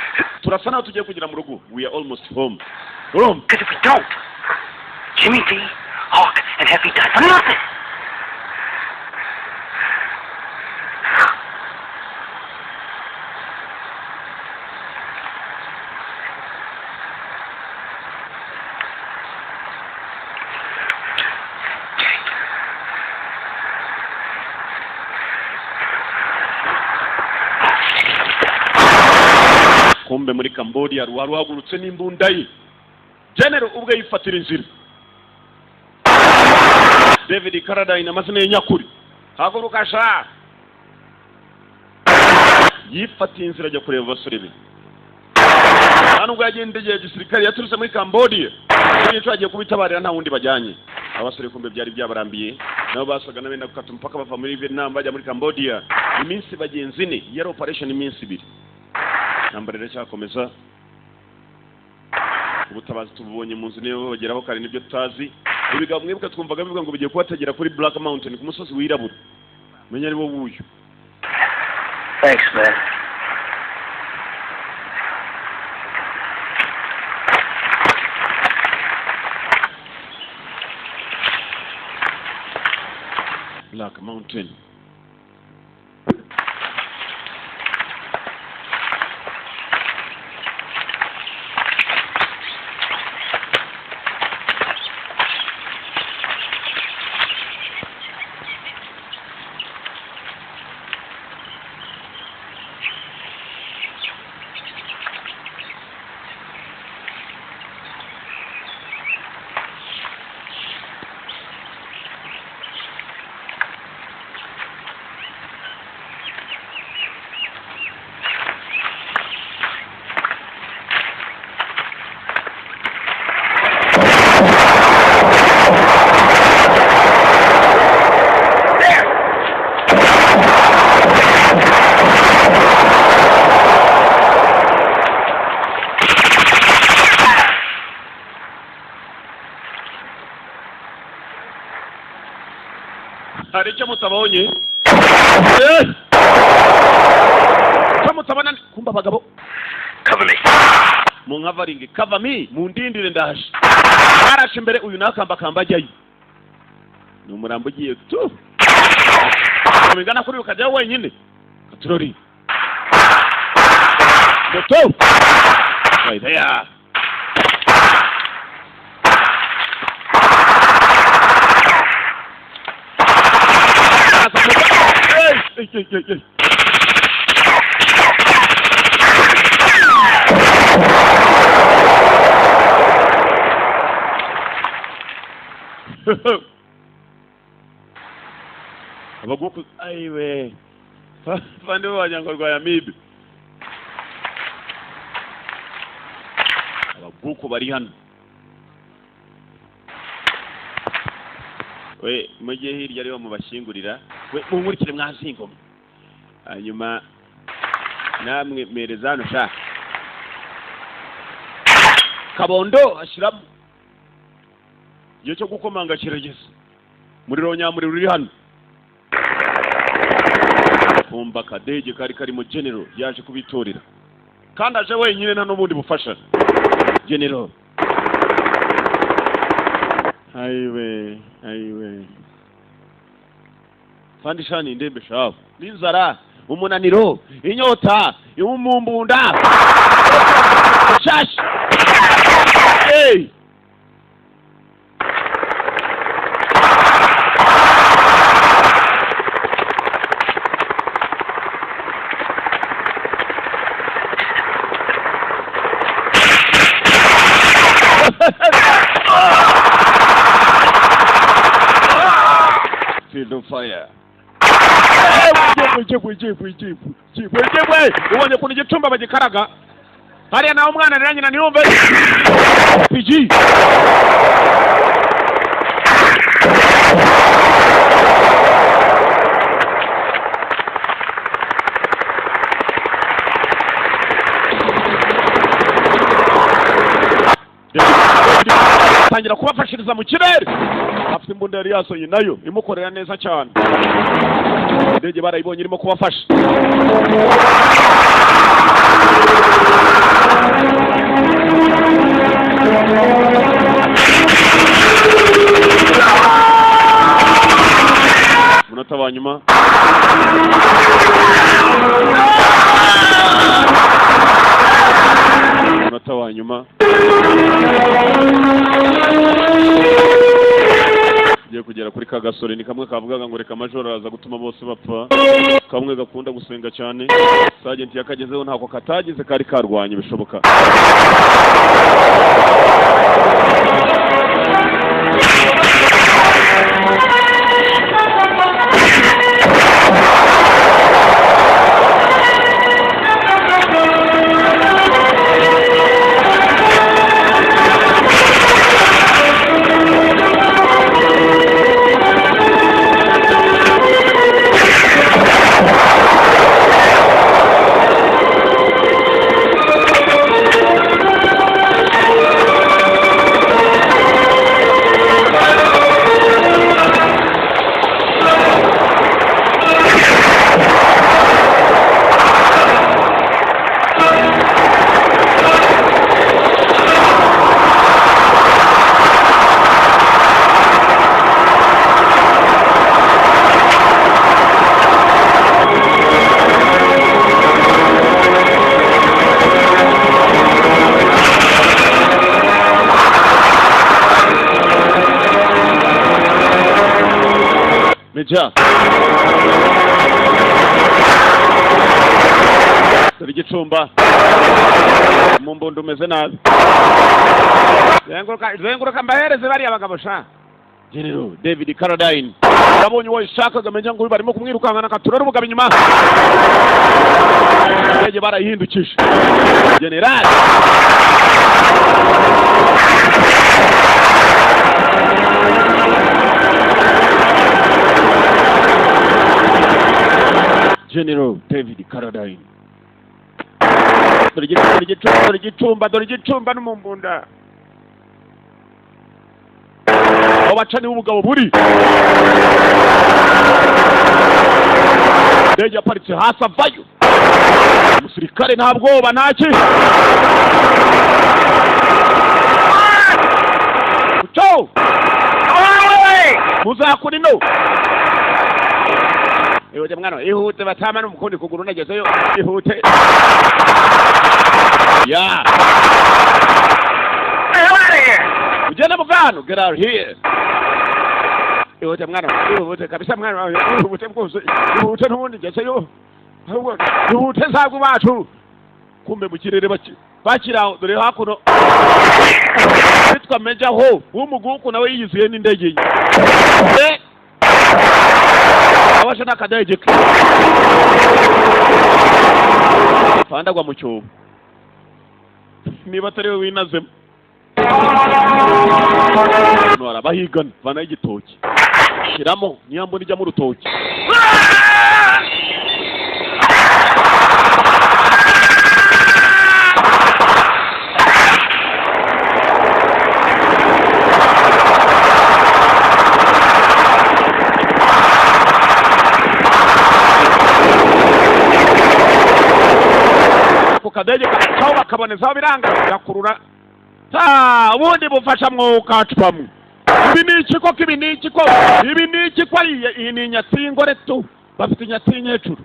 [SPEAKER 1] turasa naho tugiye kugera mu rugo we are almost home urumva
[SPEAKER 3] Because if we don't, Jimmy D, Hawk, and Heavy die for nothing.
[SPEAKER 1] kumbe muri Cambodia ruhagurutse n'imbunda ye General ubwe yifatira inzira David Caradine amazina y'nyakuri haguruka sha yifatiye inzira ajya kureba abasore be nubwo yagendeye gisirikare yaturutse muri Cambodia n'icyo agiye kubitabarira nta wundi bajyanye abasore kumbe byari byabarambiye nabo basaga n'abenda gukata umupaka bava muri Vietnam bajya muri Cambodia iminsi bagenzi ne yari operation iminsi 2 nambarira cyakomeza ubutabazi tubonye mu nzu niyo bageraho kare nibyo tutazi ibiga mwibuka twumvaga bivuga ngo bigiye kubategera kuri Black Mountain ku musozi wirabura menya ari bo buyu.
[SPEAKER 4] Thanks, man.
[SPEAKER 1] Black Mountain. Hari icyo mutabonye mutabona kumba abagabo
[SPEAKER 6] Cover me.
[SPEAKER 1] mu nkavaringi cover me mu ndindire ndaje arashe imbere uyu nakamba kamba ajyayo ni umurambo ugiye tu bingana kuri ukajya wenyine katurori moto right there. Hey. Abaguku aiwe fande wanyanga rwa amibe abaguku bari hano we mujye hirya rero mu bashingurira we munkurikire mwazingoma hanyuma namwe merezano sha kabondo ashiramo iyo cyo gukomanga kirageze muri ronyamuri ruri hano kumba kadege kari mu general yaje kubitorera kandi aje wenyine nta n'ubundi bufasha general aiwe fandi shani ndembe shafu n'inzara umunaniro inyota umumbunda shashi hey Feel the fire. Ubonye kuntu igitumba bagikaraga hariya nawe umwana rero nyina niyumve PG tangira kubafashiriza mu kirere afite imbunda yari yasoye nayo imukorera neza cyane indege barayibonye irimo kubafasha munota wa nyuma munota wa nyuma bagera kuri kagasore ni kamwe kavugaga ngo reka majoro araza gutuma bose bapfa, kamwe gakunda gusenga cyane. Sergeant yakagezeho ntako katagize kari karwanye bishoboka. Meja dore igicumba mu mbondo umeze nabi. Zenguruka mbahereze bariya bagabo sha. General David Carradine yabonye uwo ishakaga menya ngo barimo kumwirukankana akatura n'umugabo inyuma. Ndege barayihindukije. General General David Carradine. Dore igicumba n'umumbunda. Abacani b'ubugabo buri. Ndege aparitse hasi avayo. Umusirikare nta bwoba ntaki. Uco! Muzakuri no. Ihute mwana, ihute batama n'umukundi kuguru nagezeyo. Ihute. Yeah. Ugenda muvano, get out here. Ihute mwana, ihute kabisa mwana, ihute mkuzi. Ihute n'ubundi gezeyo. Ihute nsagu bacu. Kumbe mu kirere bakiraho dore hakuno. Bitwa Meja ho, umuguku nawe yiyiziye n'indege ye. Abasha nakadege. Fanda gwa mucyo. Niba tari winazemo. No arabahigana bana igitoki. Shiramo nyambo nijya mu rutoki. Kadege kacaho bakaboneza biranga gakurura ubundi bufasha mwuka cupamwe. Ibi ni iki ko iyi ni nyatsingo reto bafite nyatsingo hejuru.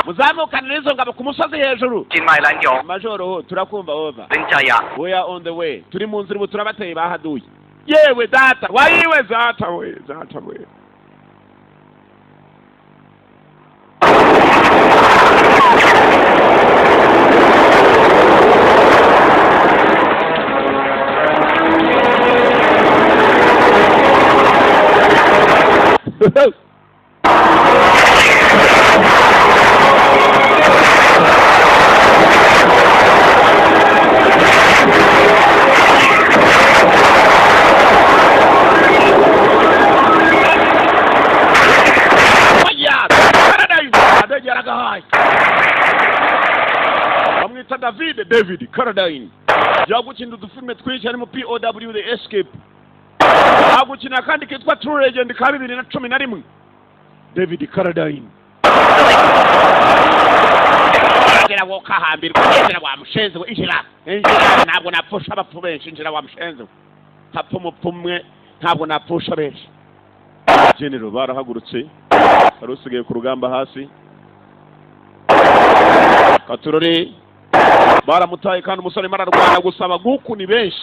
[SPEAKER 1] Muzamukana n'izo ngabo ku musozi hejuru. Majoro turakumva over. We are on the way. Turi mu nzira ubu turabateye bahaduye. Yewe data wayiwe zata we. David Carradine yagukina udufilme twinshi harimo POW The Escape, yagukina kandi kitwa True Legend ka 2011. David Carradine injira wokahambirwa injira wa mushenze injira ntabwo napfusha abapfu benshi injira wa mushenze hapfu mupfumwe ntabwo napfusha benshi. General barahagurutse barusigaye ku rugamba hasi. Katurore baramutaye kandi umusore mararwana gusaba guku ni benshi.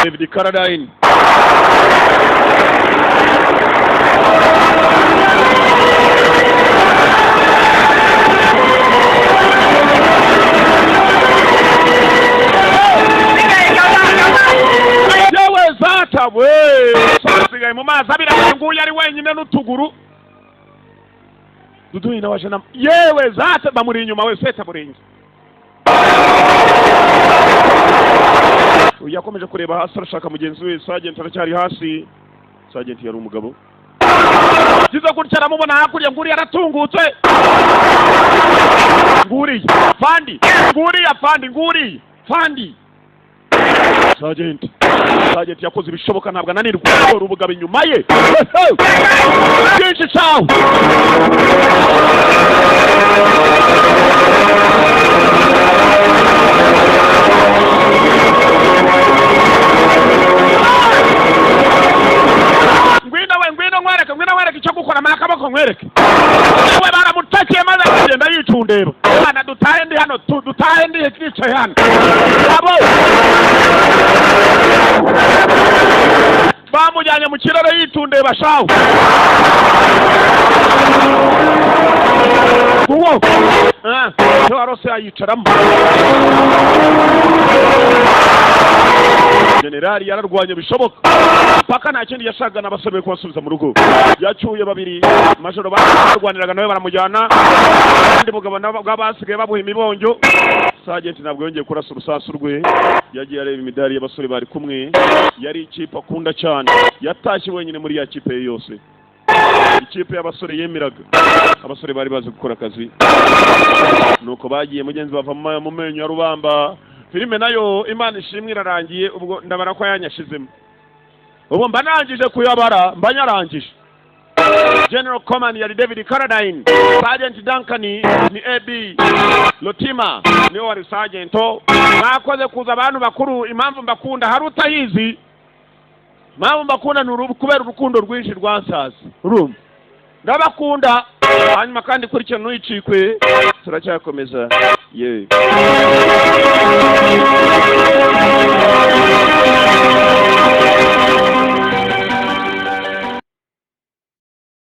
[SPEAKER 1] David Carradine yewe zata we sigaye mu mazi abira nguye ari wenyine n'utuguru Dudu na wajana yewe zata bamuri inyuma we seta buringi yakomeje kureba hasi arashaka mugenzi we Sergeant aracyari hasi. Sergeant yari umugabo kiza gutya aramubona hakurya nguri yaratungutse nguri fandi Sergeant yakoze ibishoboka ntabwo ananirwa urubugabo inyuma ye byinshi cyawo ngwino nkwereke icyo gukora makaboko nkwereke we baramutakiye maze agenda yicundeba hano dutahe ndi hano dutahe ndi twicaye hano abo bamujyanye mu kirere yitundeba shawo uwo warose ayicaramo generali yararwanye bishoboka paka nta kindi yashaka n'abasore kubasubiza mu rugo yacyuye babiri majoro barwaniraga nawe baramujyana kandi mugabo bw'abasigaye babuha imibonjo. Sergeant ntabwo yongeye kurasa urusasu rwe yagiye areba imidari y'abasore bari kumwe yari ikipe akunda cyane yatashye wenyine muri ya kipe yose ikipe y'abasore yemeraga abasore bari bazi gukora akazi nuko bagiye mugenzi bava mu menyo ya rubamba. Filime nayo Imana ishimwe irarangiye ubwo ndabara ko yanyashizemo ubu mba narangije kuyabara mba nyarangije. General Command yari David Carradine, Sergeant Duncan ni AB Lotima ni wari Sergeant. Nakoze kuza abantu bakuru impamvu mbakunda hari utayizi impamvu mbakunda kubera urukundo rwinshi rwansaza urumva ndabakunda hanyuma kandi kuri cyo nuyicikwe turacyakomeza yewe